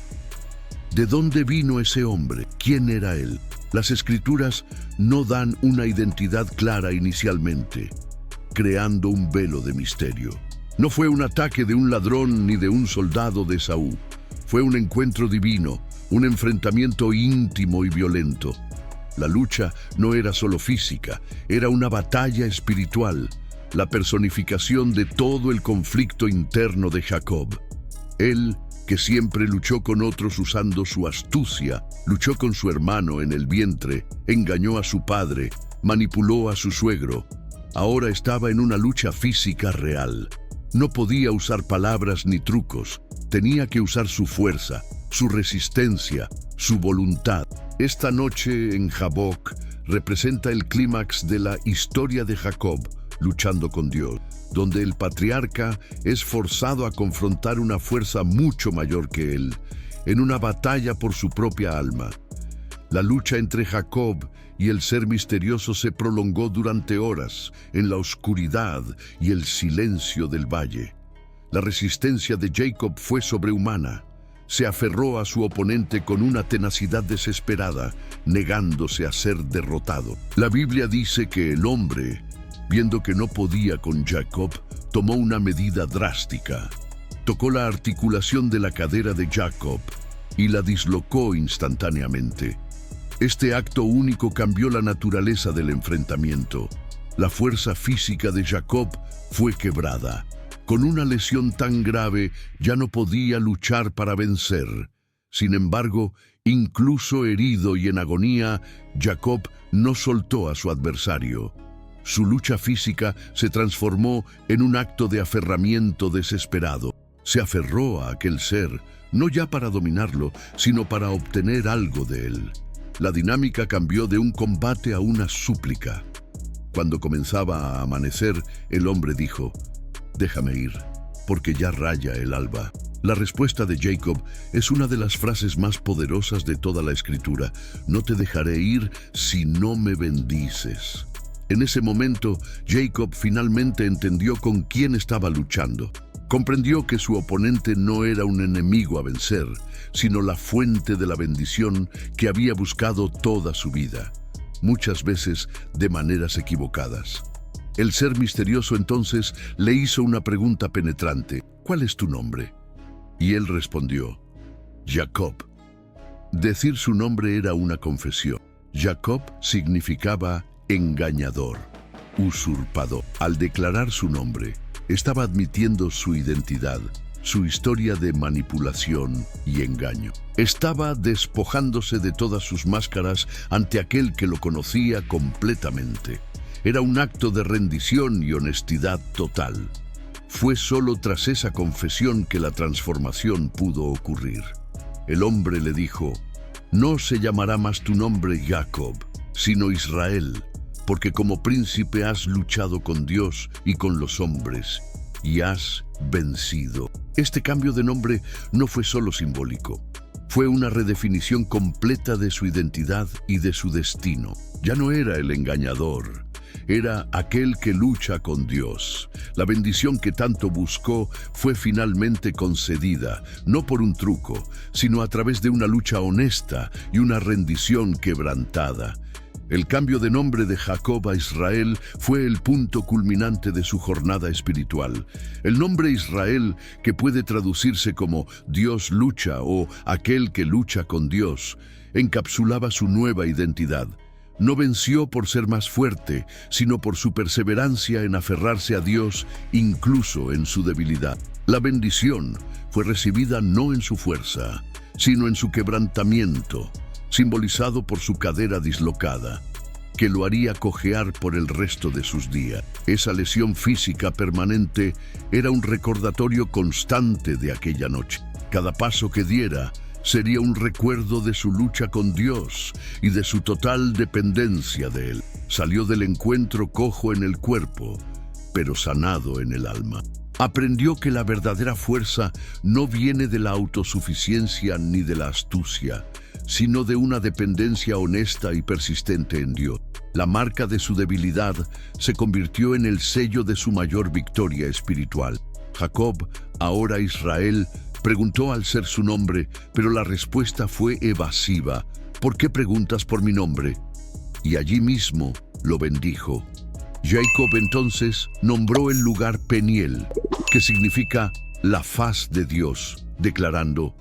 ¿De dónde vino ese hombre? ¿Quién era él? Las escrituras no dan una identidad clara inicialmente, creando un velo de misterio. No fue un ataque de un ladrón ni de un soldado de Esaú. Fue un encuentro divino, un enfrentamiento íntimo y violento. La lucha no era solo física, era una batalla espiritual, la personificación de todo el conflicto interno de Jacob. Él, que siempre luchó con otros usando su astucia, luchó con su hermano en el vientre, engañó a su padre, manipuló a su suegro. Ahora estaba en una lucha física real. No podía usar palabras ni trucos. Tenía que usar su fuerza, su resistencia, su voluntad. Esta noche en Jaboc representa el clímax de la historia de Jacob luchando con Dios, donde el patriarca es forzado a confrontar una fuerza mucho mayor que él, en una batalla por su propia alma. La lucha entre Jacob y el ser misterioso se prolongó durante horas, en la oscuridad y el silencio del valle. La resistencia de Jacob fue sobrehumana. Se aferró a su oponente con una tenacidad desesperada, negándose a ser derrotado. La Biblia dice que el hombre, viendo que no podía con Jacob, tomó una medida drástica. Tocó la articulación de la cadera de Jacob y la dislocó instantáneamente. Este acto único cambió la naturaleza del enfrentamiento. La fuerza física de Jacob fue quebrada. Con una lesión tan grave, ya no podía luchar para vencer. Sin embargo, incluso herido y en agonía, Jacob no soltó a su adversario. Su lucha física se transformó en un acto de aferramiento desesperado. Se aferró a aquel ser, no ya para dominarlo, sino para obtener algo de él. La dinámica cambió de un combate a una súplica. Cuando comenzaba a amanecer, el hombre dijo: «Déjame ir, porque ya raya el alba». La respuesta de Jacob es una de las frases más poderosas de toda la Escritura: «No te dejaré ir si no me bendices». En ese momento, Jacob finalmente entendió con quién estaba luchando. Comprendió que su oponente no era un enemigo a vencer, sino la fuente de la bendición que había buscado toda su vida, muchas veces de maneras equivocadas. El ser misterioso entonces le hizo una pregunta penetrante: «¿Cuál es tu nombre?». Y él respondió: «Jacob». Decir su nombre era una confesión. Jacob significaba engañador, usurpador. Al declarar su nombre, estaba admitiendo su identidad, su historia de manipulación y engaño. Estaba despojándose de todas sus máscaras ante aquel que lo conocía completamente. Era un acto de rendición y honestidad total. Fue solo tras esa confesión que la transformación pudo ocurrir. El hombre le dijo: «No se llamará más tu nombre Jacob, sino Israel, porque como príncipe has luchado con Dios y con los hombres, y has vencido». Este cambio de nombre no fue solo simbólico. Fue una redefinición completa de su identidad y de su destino. Ya no era el engañador, era aquel que lucha con Dios. La bendición que tanto buscó fue finalmente concedida, no por un truco, sino a través de una lucha honesta y una rendición quebrantada. El cambio de nombre de Jacob a Israel fue el punto culminante de su jornada espiritual. El nombre Israel, que puede traducirse como Dios lucha o aquel que lucha con Dios, encapsulaba su nueva identidad. No venció por ser más fuerte, sino por su perseverancia en aferrarse a Dios, incluso en su debilidad. La bendición fue recibida no en su fuerza, sino en su quebrantamiento, simbolizado por su cadera dislocada, que lo haría cojear por el resto de sus días. Esa lesión física permanente era un recordatorio constante de aquella noche. Cada paso que diera sería un recuerdo de su lucha con Dios y de su total dependencia de Él. Salió del encuentro cojo en el cuerpo, pero sanado en el alma. Aprendió que la verdadera fuerza no viene de la autosuficiencia ni de la astucia, sino de una dependencia honesta y persistente en Dios. La marca de su debilidad se convirtió en el sello de su mayor victoria espiritual. Jacob, ahora Israel, preguntó al ser su nombre, pero la respuesta fue evasiva. ¿Por qué preguntas por mi nombre? Y allí mismo lo bendijo. Jacob entonces nombró el lugar Peniel, que significa la faz de Dios, declarando: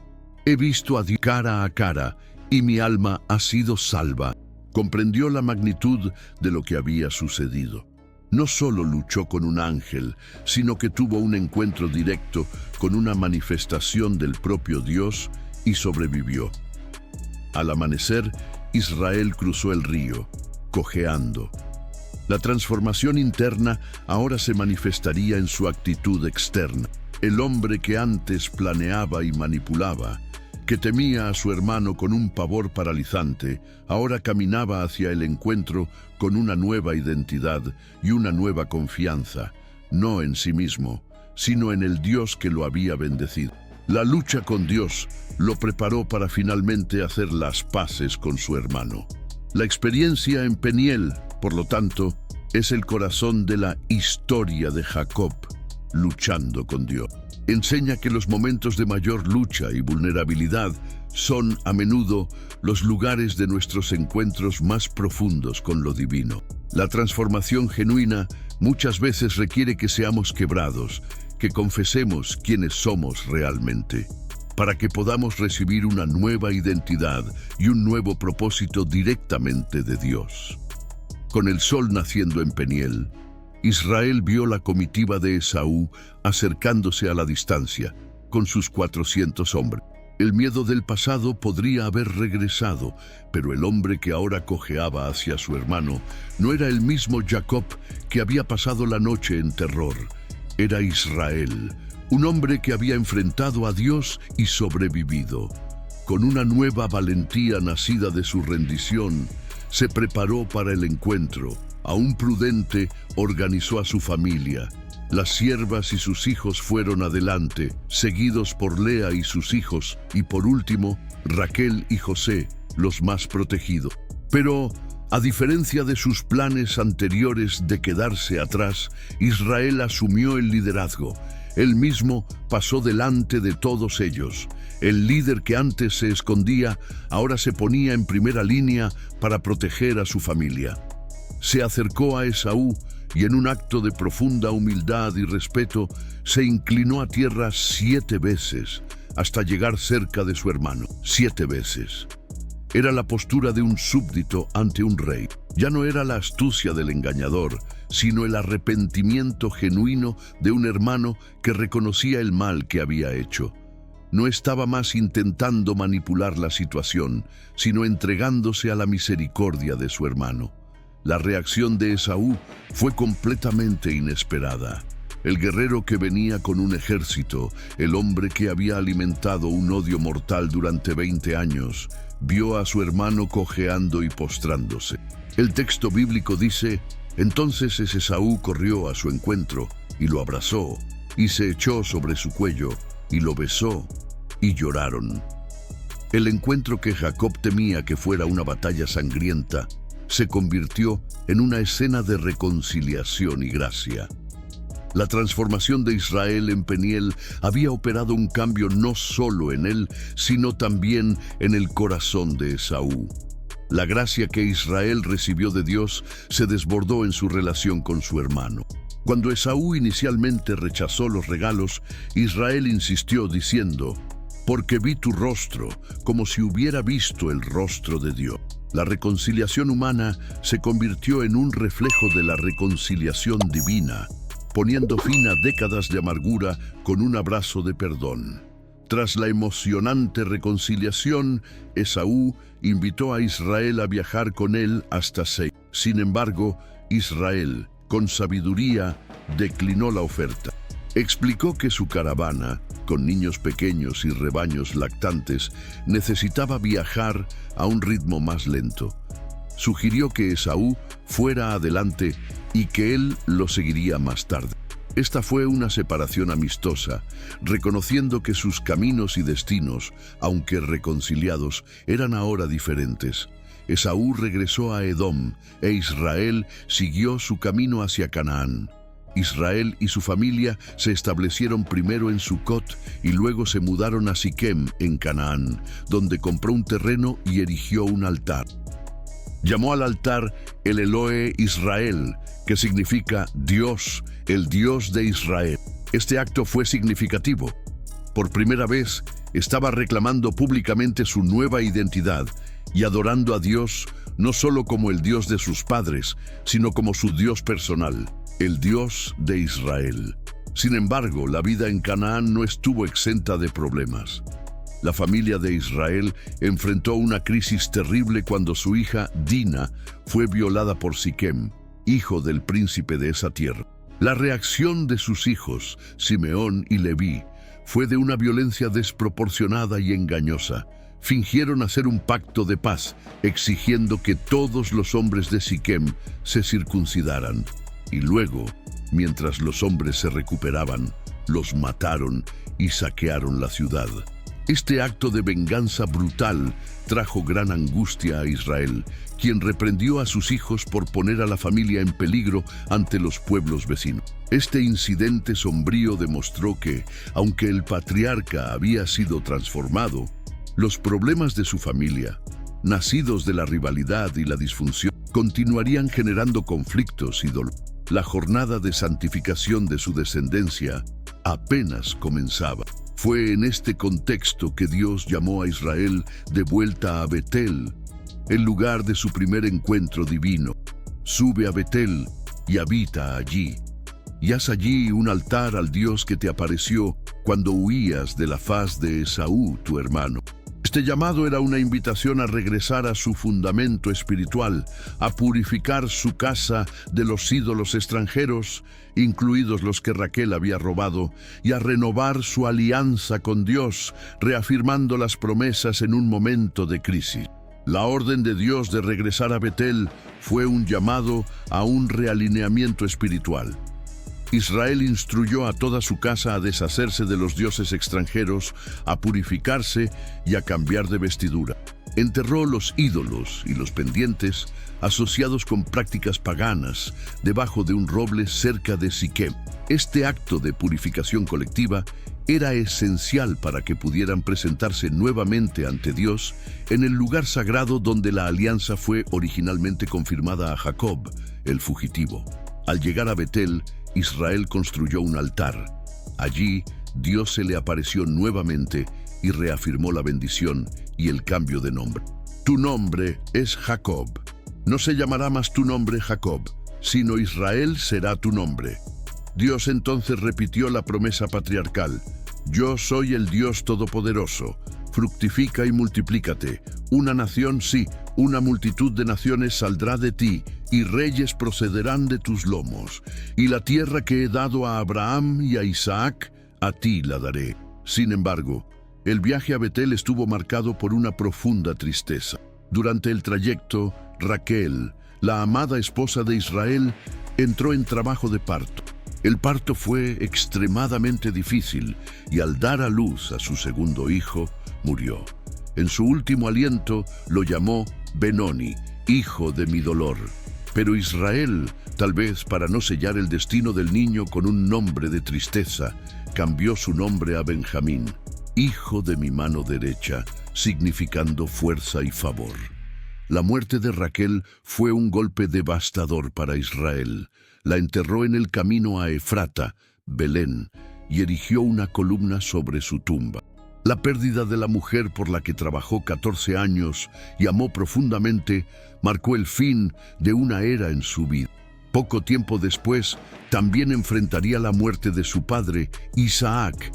he visto a Dios cara a cara, y mi alma ha sido salva. Comprendió la magnitud de lo que había sucedido. No solo luchó con un ángel, sino que tuvo un encuentro directo con una manifestación del propio Dios y sobrevivió. Al amanecer, Israel cruzó el río, cojeando. La transformación interna ahora se manifestaría en su actitud externa. El hombre que antes planeaba y manipulaba, que temía a su hermano con un pavor paralizante, ahora caminaba hacia el encuentro con una nueva identidad y una nueva confianza, no en sí mismo, sino en el Dios que lo había bendecido. La lucha con Dios lo preparó para finalmente hacer las paces con su hermano. La experiencia en Peniel, por lo tanto, es el corazón de la historia de Jacob luchando con Dios. Enseña que los momentos de mayor lucha y vulnerabilidad son, a menudo, los lugares de nuestros encuentros más profundos con lo divino. La transformación genuina muchas veces requiere que seamos quebrados, que confesemos quiénes somos realmente, para que podamos recibir una nueva identidad y un nuevo propósito directamente de Dios. Con el sol naciendo en Peniel, Israel vio la comitiva de Esaú acercándose a la distancia, con sus 400 hombres. El miedo del pasado podría haber regresado, pero el hombre que ahora cojeaba hacia su hermano no era el mismo Jacob que había pasado la noche en terror. Era Israel, un hombre que había enfrentado a Dios y sobrevivido. Con una nueva valentía nacida de su rendición, se preparó para el encuentro. Aún prudente, organizó a su familia. Las siervas y sus hijos fueron adelante, seguidos por Lea y sus hijos, y por último, Raquel y José, los más protegidos. Pero, a diferencia de sus planes anteriores de quedarse atrás, Israel asumió el liderazgo. Él mismo pasó delante de todos ellos. El líder que antes se escondía, ahora se ponía en primera línea para proteger a su familia. Se acercó a Esaú y en un acto de profunda humildad y respeto, se inclinó a tierra 7 veces hasta llegar cerca de su hermano. 7 veces. Era la postura de un súbdito ante un rey. Ya no era la astucia del engañador, sino el arrepentimiento genuino de un hermano que reconocía el mal que había hecho. No estaba más intentando manipular la situación, sino entregándose a la misericordia de su hermano. La reacción de Esaú fue completamente inesperada. El guerrero que venía con un ejército, el hombre que había alimentado un odio mortal durante 20 años, vio a su hermano cojeando y postrándose. El texto bíblico dice: entonces Esaú corrió a su encuentro y lo abrazó, y se echó sobre su cuello y lo besó, y lloraron. El encuentro que Jacob temía que fuera una batalla sangrienta se convirtió en una escena de reconciliación y gracia. La transformación de Israel en Peniel había operado un cambio no solo en él, sino también en el corazón de Esaú. La gracia que Israel recibió de Dios se desbordó en su relación con su hermano. Cuando Esaú inicialmente rechazó los regalos, Israel insistió diciendo: «Porque vi tu rostro, como si hubiera visto el rostro de Dios». La reconciliación humana se convirtió en un reflejo de la reconciliación divina, poniendo fin a décadas de amargura con un abrazo de perdón. Tras la emocionante reconciliación, Esaú invitó a Israel a viajar con él hasta Seir. Sin embargo, Israel, con sabiduría, declinó la oferta. Explicó que su caravana, con niños pequeños y rebaños lactantes, necesitaba viajar a un ritmo más lento. Sugirió que Esaú fuera adelante y que él lo seguiría más tarde. Esta fue una separación amistosa, reconociendo que sus caminos y destinos, aunque reconciliados, eran ahora diferentes. Esaú regresó a Edom e Israel siguió su camino hacia Canaán. Israel y su familia se establecieron primero en Sucot y luego se mudaron a Siquem, en Canaán, donde compró un terreno y erigió un altar. Llamó al altar el Elohe Israel, que significa Dios, el Dios de Israel. Este acto fue significativo. Por primera vez, estaba reclamando públicamente su nueva identidad y adorando a Dios no solo como el Dios de sus padres, sino como su Dios personal, el Dios de Israel. Sin embargo, la vida en Canaán no estuvo exenta de problemas. La familia de Israel enfrentó una crisis terrible cuando su hija Dina fue violada por Siquem, hijo del príncipe de esa tierra. La reacción de sus hijos, Simeón y Leví, fue de una violencia desproporcionada y engañosa. Fingieron hacer un pacto de paz, exigiendo que todos los hombres de Siquem se circuncidaran. Y luego, mientras los hombres se recuperaban, los mataron y saquearon la ciudad. Este acto de venganza brutal trajo gran angustia a Israel, quien reprendió a sus hijos por poner a la familia en peligro ante los pueblos vecinos. Este incidente sombrío demostró que, aunque el patriarca había sido transformado, los problemas de su familia, nacidos de la rivalidad y la disfunción, continuarían generando conflictos y dolor. La jornada de santificación de su descendencia apenas comenzaba. Fue en este contexto que Dios llamó a Israel de vuelta a Betel, el lugar de su primer encuentro divino. Sube a Betel y habita allí, y haz allí un altar al Dios que te apareció cuando huías de la faz de Esaú, tu hermano. Este llamado era una invitación a regresar a su fundamento espiritual, a purificar su casa de los ídolos extranjeros, incluidos los que Raquel había robado, y a renovar su alianza con Dios, reafirmando las promesas en un momento de crisis. La orden de Dios de regresar a Betel fue un llamado a un realineamiento espiritual. Israel instruyó a toda su casa a deshacerse de los dioses extranjeros, a purificarse y a cambiar de vestidura. Enterró los ídolos y los pendientes asociados con prácticas paganas debajo de un roble cerca de Siquem. Este acto de purificación colectiva era esencial para que pudieran presentarse nuevamente ante Dios en el lugar sagrado donde la alianza fue originalmente confirmada a Jacob, el fugitivo. Al llegar a Betel, Israel construyó un altar. Allí, Dios se le apareció nuevamente y reafirmó la bendición y el cambio de nombre. Tu nombre es Jacob. No se llamará más tu nombre Jacob, sino Israel será tu nombre. Dios entonces repitió la promesa patriarcal: Yo soy el Dios Todopoderoso. Fructifica y multiplícate. Una nación, sí, una multitud de naciones saldrá de ti, y reyes procederán de tus lomos. Y la tierra que he dado a Abraham y a Isaac, a ti la daré. Sin embargo, el viaje a Betel estuvo marcado por una profunda tristeza. Durante el trayecto, Raquel, la amada esposa de Israel, entró en trabajo de parto. El parto fue extremadamente difícil y al dar a luz a su segundo hijo, murió. En su último aliento lo llamó Benoni, hijo de mi dolor. Pero Israel, tal vez para no sellar el destino del niño con un nombre de tristeza, cambió su nombre a Benjamín, hijo de mi mano derecha, significando fuerza y favor. La muerte de Raquel fue un golpe devastador para Israel. La enterró en el camino a Efrata, Belén, y erigió una columna sobre su tumba. La pérdida de la mujer por la que trabajó 14 años y amó profundamente marcó el fin de una era en su vida. Poco tiempo después, también enfrentaría la muerte de su padre, Isaac,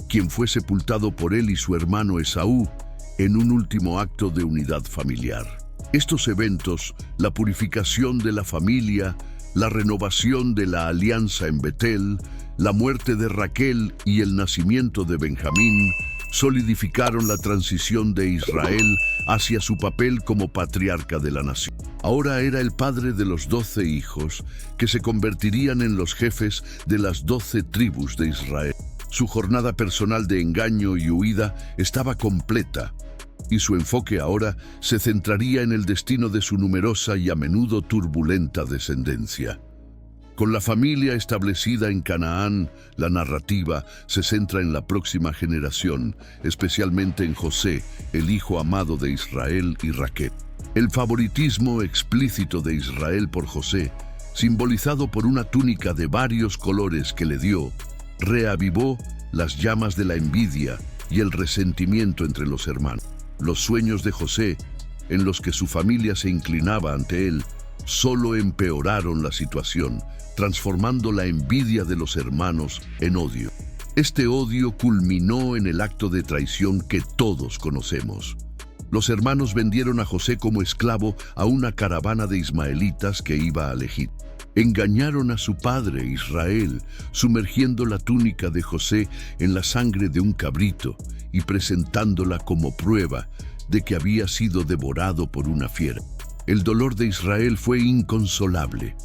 quien fue sepultado por él y su hermano Esaú en un último acto de unidad familiar. Estos eventos, la purificación de la familia, la renovación de la alianza en Betel, la muerte de Raquel y el nacimiento de Benjamín, solidificaron la transición de Israel hacia su papel como patriarca de la nación. Ahora era el padre de los 12 hijos que se convertirían en los jefes de las 12 tribus de Israel. Su jornada personal de engaño y huida estaba completa, y su enfoque ahora se centraría en el destino de su numerosa y a menudo turbulenta descendencia. Con la familia establecida en Canaán, la narrativa se centra en la próxima generación, especialmente en José, el hijo amado de Israel y Raquel. El favoritismo explícito de Israel por José, simbolizado por una túnica de varios colores que le dio, reavivó las llamas de la envidia y el resentimiento entre los hermanos. Los sueños de José, en los que su familia se inclinaba ante él, solo empeoraron la situación, transformando la envidia de los hermanos en odio. Este odio culminó en el acto de traición que todos conocemos. Los hermanos vendieron a José como esclavo a una caravana de ismaelitas que iba a Egipto. Engañaron a su padre Israel, sumergiendo la túnica de José en la sangre de un cabrito y presentándola como prueba de que había sido devorado por una fiera. El dolor de Israel fue inconsolable.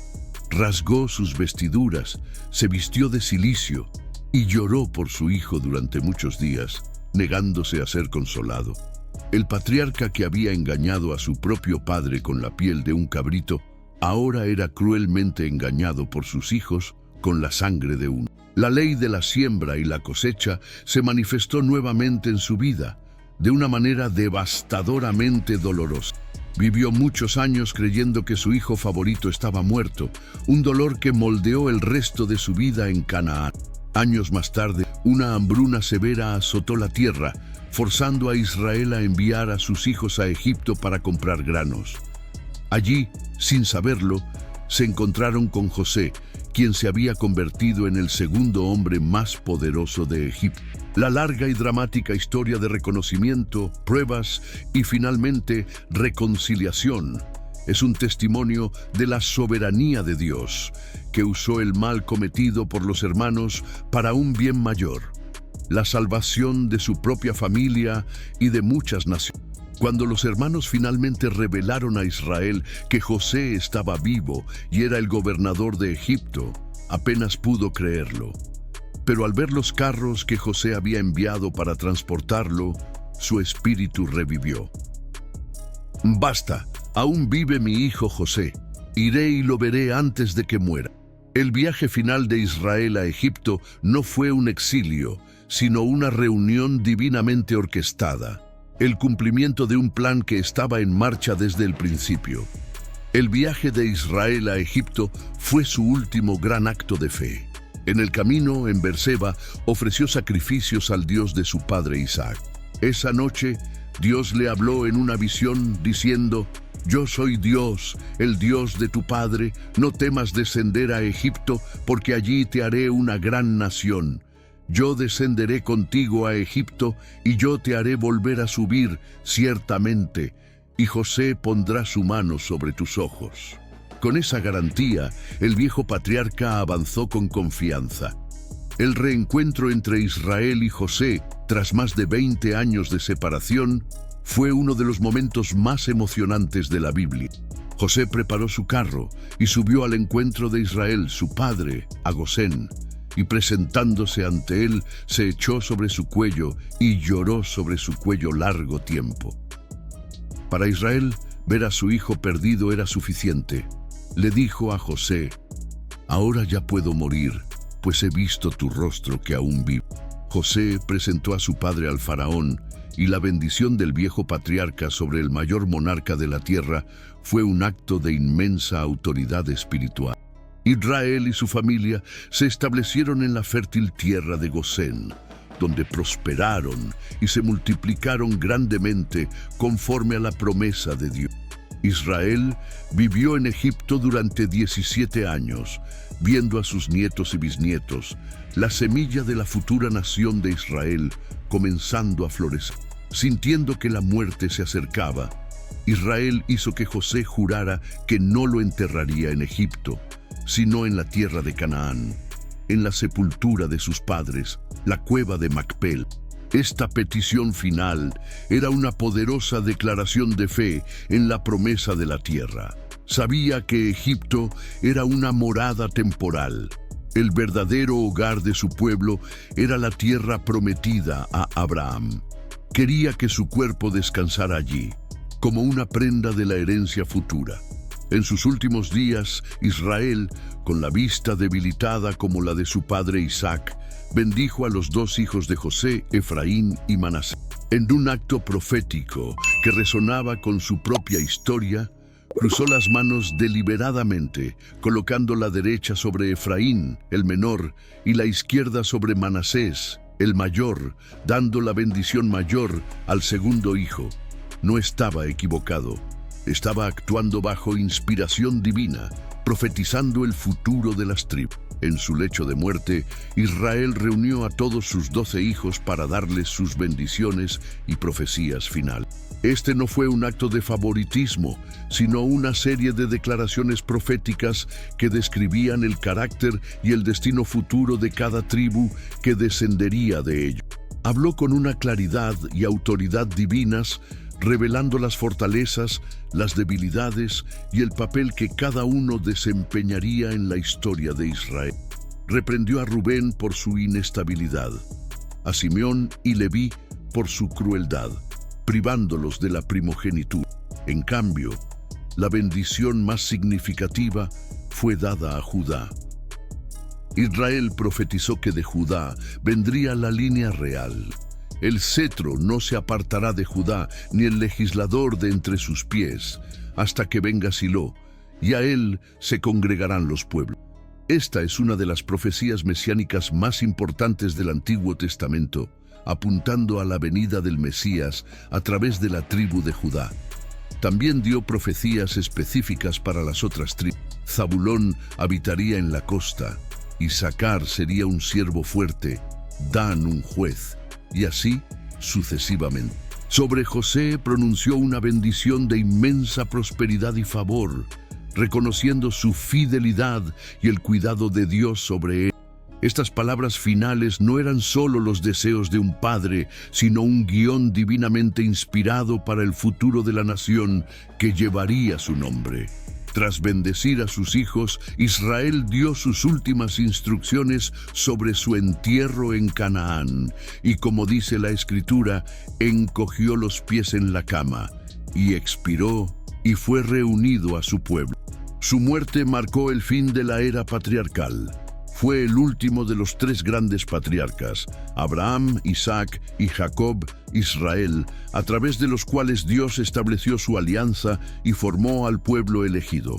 Rasgó sus vestiduras, se vistió de cilicio y lloró por su hijo durante muchos días, negándose a ser consolado. El patriarca que había engañado a su propio padre con la piel de un cabrito, ahora era cruelmente engañado por sus hijos con la sangre de uno. La ley de la siembra y la cosecha se manifestó nuevamente en su vida, de una manera devastadoramente dolorosa. Vivió muchos años creyendo que su hijo favorito estaba muerto, un dolor que moldeó el resto de su vida en Canaán. Años más tarde, una hambruna severa azotó la tierra, forzando a Israel a enviar a sus hijos a Egipto para comprar granos. Allí, sin saberlo, se encontraron con José, quien se había convertido en el segundo hombre más poderoso de Egipto. La larga y dramática historia de reconocimiento, pruebas y finalmente reconciliación es un testimonio de la soberanía de Dios, que usó el mal cometido por los hermanos para un bien mayor, la salvación de su propia familia y de muchas naciones. Cuando los hermanos finalmente revelaron a Israel que José estaba vivo y era el gobernador de Egipto, apenas pudo creerlo. Pero al ver los carros que José había enviado para transportarlo, su espíritu revivió. «Basta, aún vive mi hijo José. Iré y lo veré antes de que muera». El viaje final de Israel a Egipto no fue un exilio, sino una reunión divinamente orquestada, el cumplimiento de un plan que estaba en marcha desde el principio. El viaje de Israel a Egipto fue su último gran acto de fe. En el camino, en Berseba, ofreció sacrificios al Dios de su padre Isaac. Esa noche, Dios le habló en una visión diciendo: «Yo soy Dios, el Dios de tu padre, no temas descender a Egipto, porque allí te haré una gran nación. Yo descenderé contigo a Egipto, y yo te haré volver a subir, ciertamente, y José pondrá su mano sobre tus ojos». Con esa garantía, el viejo patriarca avanzó con confianza. El reencuentro entre Israel y José, tras más de 20 años de separación, fue uno de los momentos más emocionantes de la Biblia. José preparó su carro y subió al encuentro de Israel, su padre, a Gosén, y presentándose ante él, se echó sobre su cuello y lloró sobre su cuello largo tiempo. Para Israel, ver a su hijo perdido era suficiente. Le dijo a José: «Ahora ya puedo morir, pues he visto tu rostro que aún vive». José presentó a su padre al faraón, y la bendición del viejo patriarca sobre el mayor monarca de la tierra fue un acto de inmensa autoridad espiritual. Israel y su familia se establecieron en la fértil tierra de Gosén, donde prosperaron y se multiplicaron grandemente conforme a la promesa de Dios. Israel vivió en Egipto durante 17 años, viendo a sus nietos y bisnietos, la semilla de la futura nación de Israel comenzando a florecer. Sintiendo que la muerte se acercaba, Israel hizo que José jurara que no lo enterraría en Egipto, sino en la tierra de Canaán, en la sepultura de sus padres, la cueva de Macpel. Esta petición final era una poderosa declaración de fe en la promesa de la tierra. Sabía que Egipto era una morada temporal. El verdadero hogar de su pueblo era la tierra prometida a Abraham. Quería que su cuerpo descansara allí, como una prenda de la herencia futura. En sus últimos días, Israel, con la vista debilitada como la de su padre Isaac, bendijo a los dos hijos de José, Efraín y Manasés. En un acto profético que resonaba con su propia historia, cruzó las manos deliberadamente, colocando la derecha sobre Efraín, el menor, y la izquierda sobre Manasés, el mayor, dando la bendición mayor al segundo hijo. No estaba equivocado. Estaba actuando bajo inspiración divina, profetizando el futuro de las tribus. En su lecho de muerte, Israel reunió a todos sus 12 hijos para darles sus bendiciones y profecías finales. Este no fue un acto de favoritismo, sino una serie de declaraciones proféticas que describían el carácter y el destino futuro de cada tribu que descendería de ellos. Habló con una claridad y autoridad divinas, revelando las fortalezas, las debilidades y el papel que cada uno desempeñaría en la historia de Israel. Reprendió a Rubén por su inestabilidad, a Simeón y Leví por su crueldad, privándolos de la primogenitura. En cambio, la bendición más significativa fue dada a Judá. Israel profetizó que de Judá vendría la línea real. El cetro no se apartará de Judá, ni el legislador de entre sus pies, hasta que venga Silo, y a él se congregarán los pueblos. Esta es una de las profecías mesiánicas más importantes del Antiguo Testamento, apuntando a la venida del Mesías a través de la tribu de Judá. También dio profecías específicas para las otras tribus. Zabulón habitaría en la costa, Isaacar sería un siervo fuerte, Dan un juez, y así sucesivamente. Sobre José pronunció una bendición de inmensa prosperidad y favor, reconociendo su fidelidad y el cuidado de Dios sobre él. Estas palabras finales no eran solo los deseos de un padre, sino un guión divinamente inspirado para el futuro de la nación que llevaría su nombre. Tras bendecir a sus hijos, Israel dio sus últimas instrucciones sobre su entierro en Canaán, y como dice la Escritura, encogió los pies en la cama, y expiró, y fue reunido a su pueblo. Su muerte marcó el fin de la era patriarcal. Fue el último de los tres grandes patriarcas, Abraham, Isaac y Jacob, Israel, a través de los cuales Dios estableció su alianza y formó al pueblo elegido.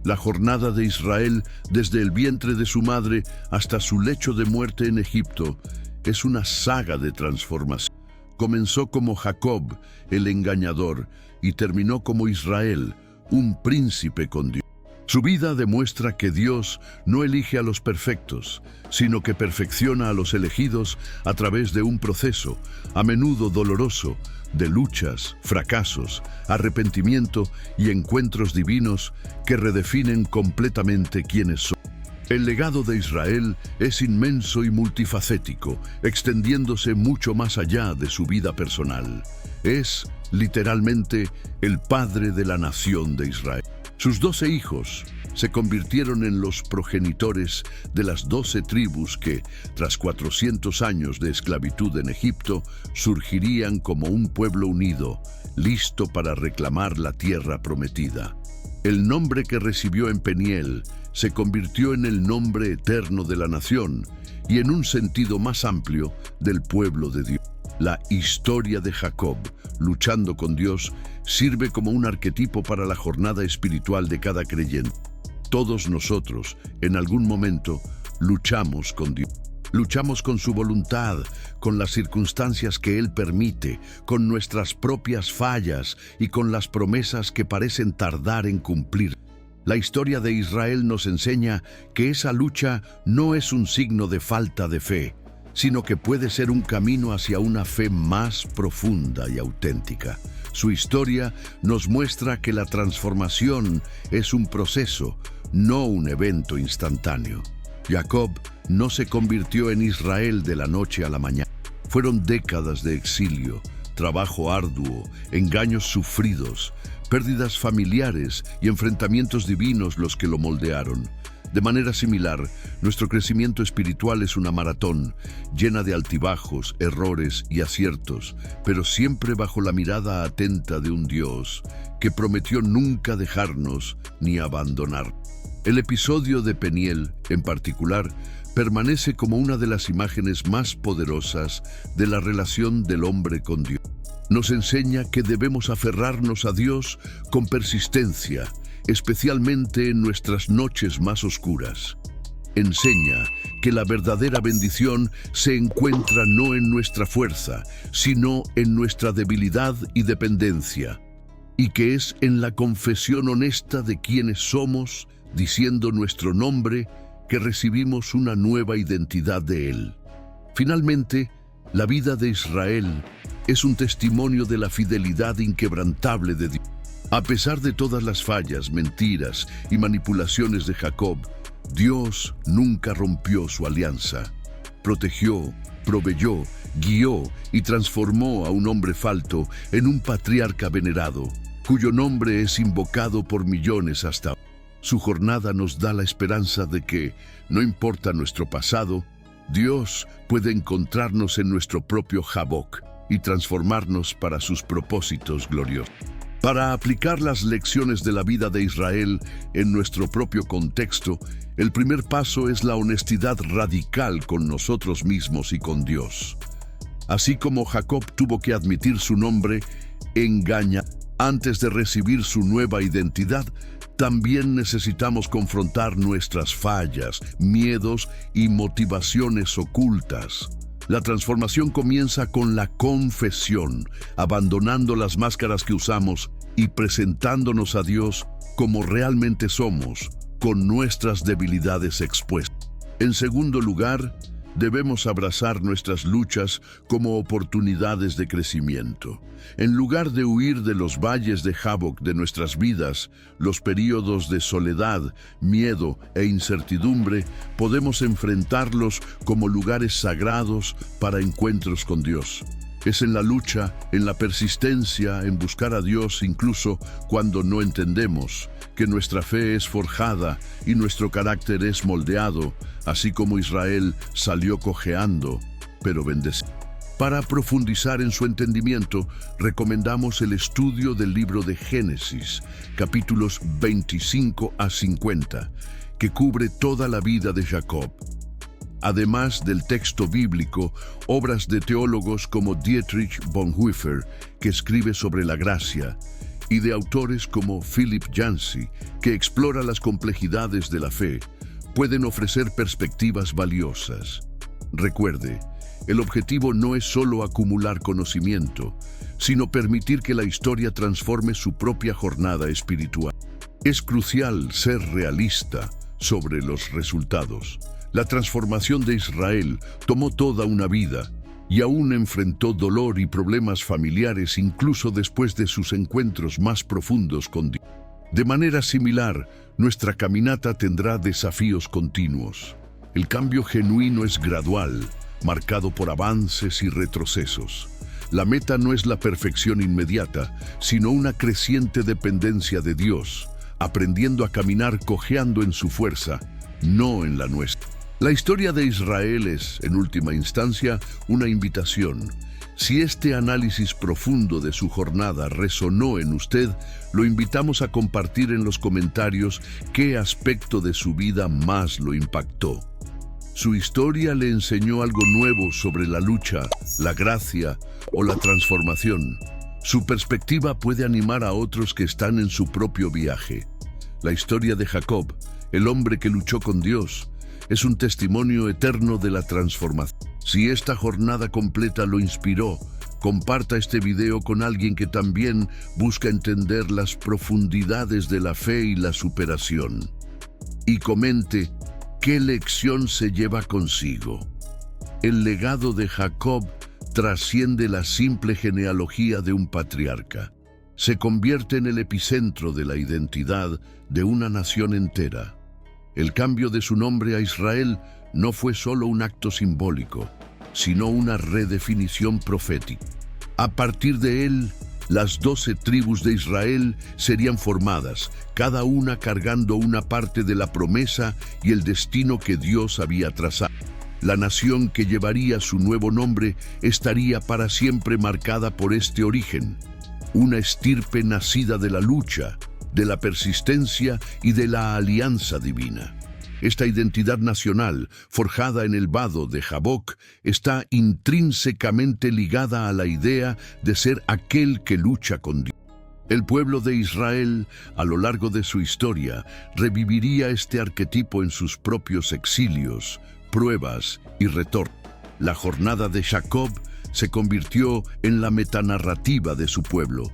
La jornada de Israel, desde el vientre de su madre hasta su lecho de muerte en Egipto, es una saga de transformación. Comenzó como Jacob, el engañador, y terminó como Israel, un príncipe con Dios. Su vida demuestra que Dios no elige a los perfectos, sino que perfecciona a los elegidos a través de un proceso, a menudo doloroso, de luchas, fracasos, arrepentimiento y encuentros divinos que redefinen completamente quiénes son. El legado de Israel es inmenso y multifacético, extendiéndose mucho más allá de su vida personal. Es, literalmente, el padre de la nación de Israel. Sus 12 hijos se convirtieron en los progenitores de las 12 tribus que, tras 400 años de esclavitud en Egipto, surgirían como un pueblo unido, listo para reclamar la tierra prometida. El nombre que recibió en Peniel se convirtió en el nombre eterno de la nación y, en un sentido más amplio, del pueblo de Dios. La historia de Jacob, luchando con Dios, sirve como un arquetipo para la jornada espiritual de cada creyente. Todos nosotros, en algún momento, luchamos con Dios. Luchamos con su voluntad, con las circunstancias que Él permite, con nuestras propias fallas y con las promesas que parecen tardar en cumplir. La historia de Israel nos enseña que esa lucha no es un signo de falta de fe, sino que puede ser un camino hacia una fe más profunda y auténtica. Su historia nos muestra que la transformación es un proceso, no un evento instantáneo. Jacob no se convirtió en Israel de la noche a la mañana. Fueron décadas de exilio, trabajo arduo, engaños sufridos, pérdidas familiares y enfrentamientos divinos los que lo moldearon. De manera similar, nuestro crecimiento espiritual es una maratón, llena de altibajos, errores y aciertos, pero siempre bajo la mirada atenta de un Dios que prometió nunca dejarnos ni abandonar. El episodio de Peniel, en particular, permanece como una de las imágenes más poderosas de la relación del hombre con Dios. Nos enseña que debemos aferrarnos a Dios con persistencia, especialmente en nuestras noches más oscuras. Enseña que la verdadera bendición se encuentra no en nuestra fuerza, sino en nuestra debilidad y dependencia, y que es en la confesión honesta de quienes somos, diciendo nuestro nombre, que recibimos una nueva identidad de Él. Finalmente, la vida de Israel es un testimonio de la fidelidad inquebrantable de Dios. A pesar de todas las fallas, mentiras y manipulaciones de Jacob, Dios nunca rompió su alianza. Protegió, proveyó, guió y transformó a un hombre falto en un patriarca venerado, cuyo nombre es invocado por millones hasta hoy. Su jornada nos da la esperanza de que, no importa nuestro pasado, Dios puede encontrarnos en nuestro propio Jaboc y transformarnos para sus propósitos gloriosos. Para aplicar las lecciones de la vida de Israel en nuestro propio contexto, el primer paso es la honestidad radical con nosotros mismos y con Dios. Así como Jacob tuvo que admitir su nombre, engaña, antes de recibir su nueva identidad, también necesitamos confrontar nuestras fallas, miedos y motivaciones ocultas. La transformación comienza con la confesión, abandonando las máscaras que usamos y presentándonos a Dios como realmente somos, con nuestras debilidades expuestas. En segundo lugar, debemos abrazar nuestras luchas como oportunidades de crecimiento. En lugar de huir de los valles de Jaboc de nuestras vidas, los períodos de soledad, miedo e incertidumbre, podemos enfrentarlos como lugares sagrados para encuentros con Dios. Es en la lucha, en la persistencia, en buscar a Dios incluso cuando no entendemos, que nuestra fe es forjada y nuestro carácter es moldeado, así como Israel salió cojeando, pero bendecido. Para profundizar en su entendimiento, recomendamos el estudio del libro de Génesis, capítulos 25 a 50, que cubre toda la vida de Jacob. Además del texto bíblico, obras de teólogos como Dietrich Bonhoeffer, que escribe sobre la gracia, y de autores como Philip Yancey, que explora las complejidades de la fe, pueden ofrecer perspectivas valiosas. Recuerde, el objetivo no es solo acumular conocimiento, sino permitir que la historia transforme su propia jornada espiritual. Es crucial ser realista sobre los resultados. La transformación de Israel tomó toda una vida y aún enfrentó dolor y problemas familiares incluso después de sus encuentros más profundos con Dios. De manera similar, nuestra caminata tendrá desafíos continuos. El cambio genuino es gradual, marcado por avances y retrocesos. La meta no es la perfección inmediata, sino una creciente dependencia de Dios, aprendiendo a caminar cojeando en su fuerza, no en la nuestra. La historia de Israel es, en última instancia, una invitación. Si este análisis profundo de su jornada resonó en usted, lo invitamos a compartir en los comentarios qué aspecto de su vida más lo impactó. Su historia le enseñó algo nuevo sobre la lucha, la gracia o la transformación. Su perspectiva puede animar a otros que están en su propio viaje. La historia de Jacob, el hombre que luchó con Dios, es un testimonio eterno de la transformación. Si esta jornada completa lo inspiró, comparta este video con alguien que también busca entender las profundidades de la fe y la superación. Y comente qué lección se lleva consigo. El legado de Jacob trasciende la simple genealogía de un patriarca. Se convierte en el epicentro de la identidad de una nación entera. El cambio de su nombre a Israel no fue solo un acto simbólico, sino una redefinición profética. A partir de él, las 12 tribus de Israel serían formadas, cada una cargando una parte de la promesa y el destino que Dios había trazado. La nación que llevaría su nuevo nombre estaría para siempre marcada por este origen, una estirpe nacida de la lucha, de la persistencia y de la alianza divina. Esta identidad nacional, forjada en el vado de Jaboc, está intrínsecamente ligada a la idea de ser aquel que lucha con Dios. El pueblo de Israel, a lo largo de su historia, reviviría este arquetipo en sus propios exilios, pruebas y retornos. La jornada de Jacob se convirtió en la metanarrativa de su pueblo,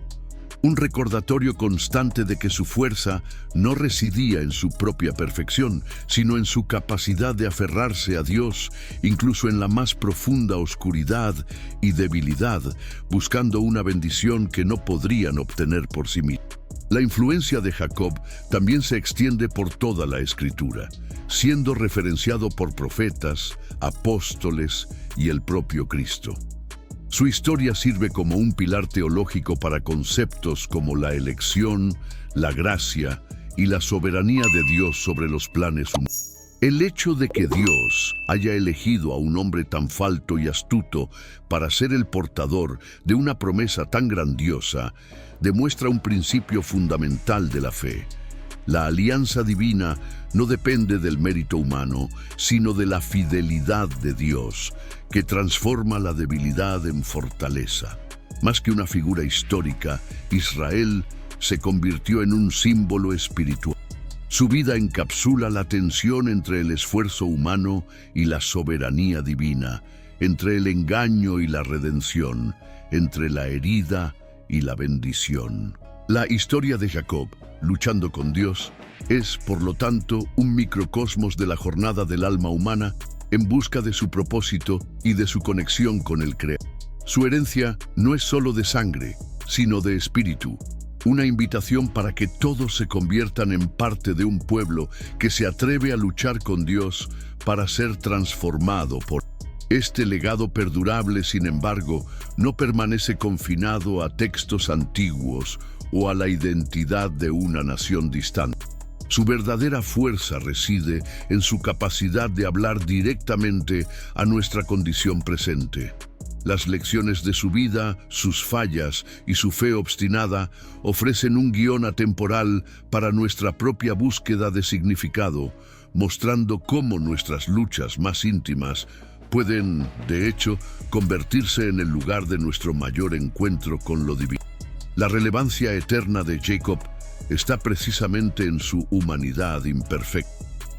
un recordatorio constante de que su fuerza no residía en su propia perfección, sino en su capacidad de aferrarse a Dios, incluso en la más profunda oscuridad y debilidad, buscando una bendición que no podrían obtener por sí mismos. La influencia de Jacob también se extiende por toda la Escritura, siendo referenciado por profetas, apóstoles y el propio Cristo. Su historia sirve como un pilar teológico para conceptos como la elección, la gracia y la soberanía de Dios sobre los planes humanos. El hecho de que Dios haya elegido a un hombre tan falto y astuto para ser el portador de una promesa tan grandiosa demuestra un principio fundamental de la fe. La alianza divina no depende del mérito humano, sino de la fidelidad de Dios, que transforma la debilidad en fortaleza. Más que una figura histórica, Israel se convirtió en un símbolo espiritual. Su vida encapsula la tensión entre el esfuerzo humano y la soberanía divina, entre el engaño y la redención, entre la herida y la bendición. La historia de Jacob, luchando con Dios, es, por lo tanto, un microcosmos de la jornada del alma humana en busca de su propósito y de su conexión con el Creador. Su herencia no es solo de sangre, sino de espíritu, una invitación para que todos se conviertan en parte de un pueblo que se atreve a luchar con Dios para ser transformado por Él. Este legado perdurable, sin embargo, no permanece confinado a textos antiguos o a la identidad de una nación distante. Su verdadera fuerza reside en su capacidad de hablar directamente a nuestra condición presente. Las lecciones de su vida, sus fallas y su fe obstinada ofrecen un guión atemporal para nuestra propia búsqueda de significado, mostrando cómo nuestras luchas más íntimas pueden, de hecho, convertirse en el lugar de nuestro mayor encuentro con lo divino. La relevancia eterna de Jacob está precisamente en su humanidad imperfecta.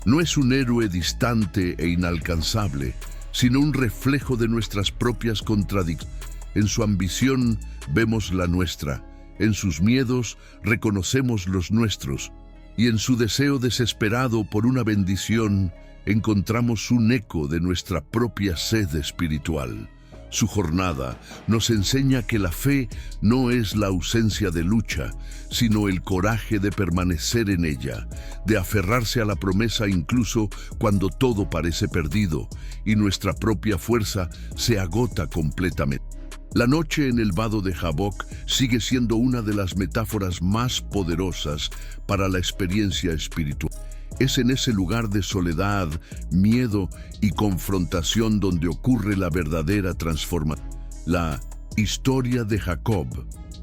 No es un héroe distante e inalcanzable, sino un reflejo de nuestras propias contradicciones. En su ambición vemos la nuestra, en sus miedos reconocemos los nuestros, y en su deseo desesperado por una bendición encontramos un eco de nuestra propia sed espiritual. Su jornada nos enseña que la fe no es la ausencia de lucha, sino el coraje de permanecer en ella, de aferrarse a la promesa incluso cuando todo parece perdido y nuestra propia fuerza se agota completamente. La noche en el vado de Jaboc sigue siendo una de las metáforas más poderosas para la experiencia espiritual. Es en ese lugar de soledad, miedo y confrontación donde ocurre la verdadera transformación. La historia de Jacob,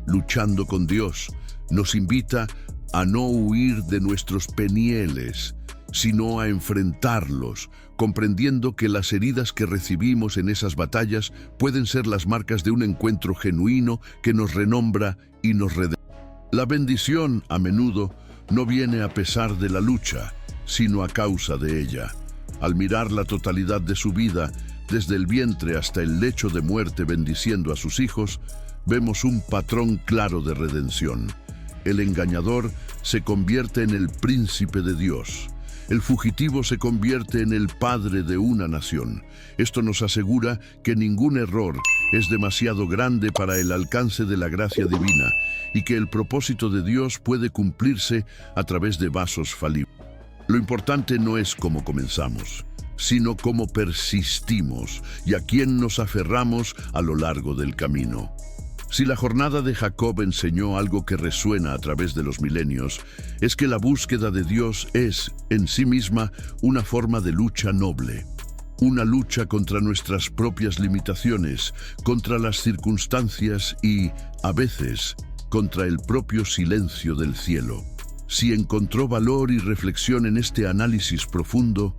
luchando con Dios, nos invita a no huir de nuestros penieles, sino a enfrentarlos, comprendiendo que las heridas que recibimos en esas batallas pueden ser las marcas de un encuentro genuino que nos renombra y nos redime. La bendición, a menudo, no viene a pesar de la lucha, sino a causa de ella. Al mirar la totalidad de su vida, desde el vientre hasta el lecho de muerte bendiciendo a sus hijos, vemos un patrón claro de redención. El engañador se convierte en el príncipe de Dios. El fugitivo se convierte en el padre de una nación. Esto nos asegura que ningún error es demasiado grande para el alcance de la gracia divina y que el propósito de Dios puede cumplirse a través de vasos falibles. Lo importante no es cómo comenzamos, sino cómo persistimos y a quién nos aferramos a lo largo del camino. Si la jornada de Jacob enseñó algo que resuena a través de los milenios, es que la búsqueda de Dios es, en sí misma, una forma de lucha noble. Una lucha contra nuestras propias limitaciones, contra las circunstancias y, a veces, contra el propio silencio del cielo. Si encontró valor y reflexión en este análisis profundo,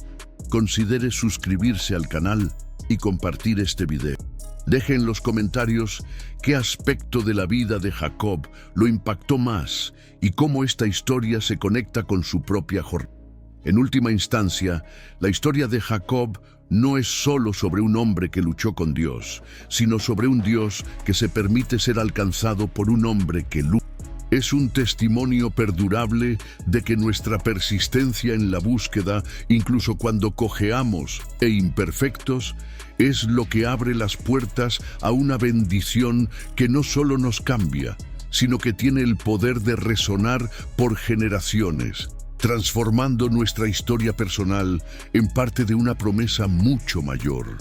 considere suscribirse al canal y compartir este video. Deje en los comentarios qué aspecto de la vida de Jacob lo impactó más y cómo esta historia se conecta con su propia jornada. En última instancia, la historia de Jacob no es solo sobre un hombre que luchó con Dios, sino sobre un Dios que se permite ser alcanzado por un hombre que lucha. Es un testimonio perdurable de que nuestra persistencia en la búsqueda, incluso cuando cojeamos e imperfectos, es lo que abre las puertas a una bendición que no solo nos cambia, sino que tiene el poder de resonar por generaciones, transformando nuestra historia personal en parte de una promesa mucho mayor.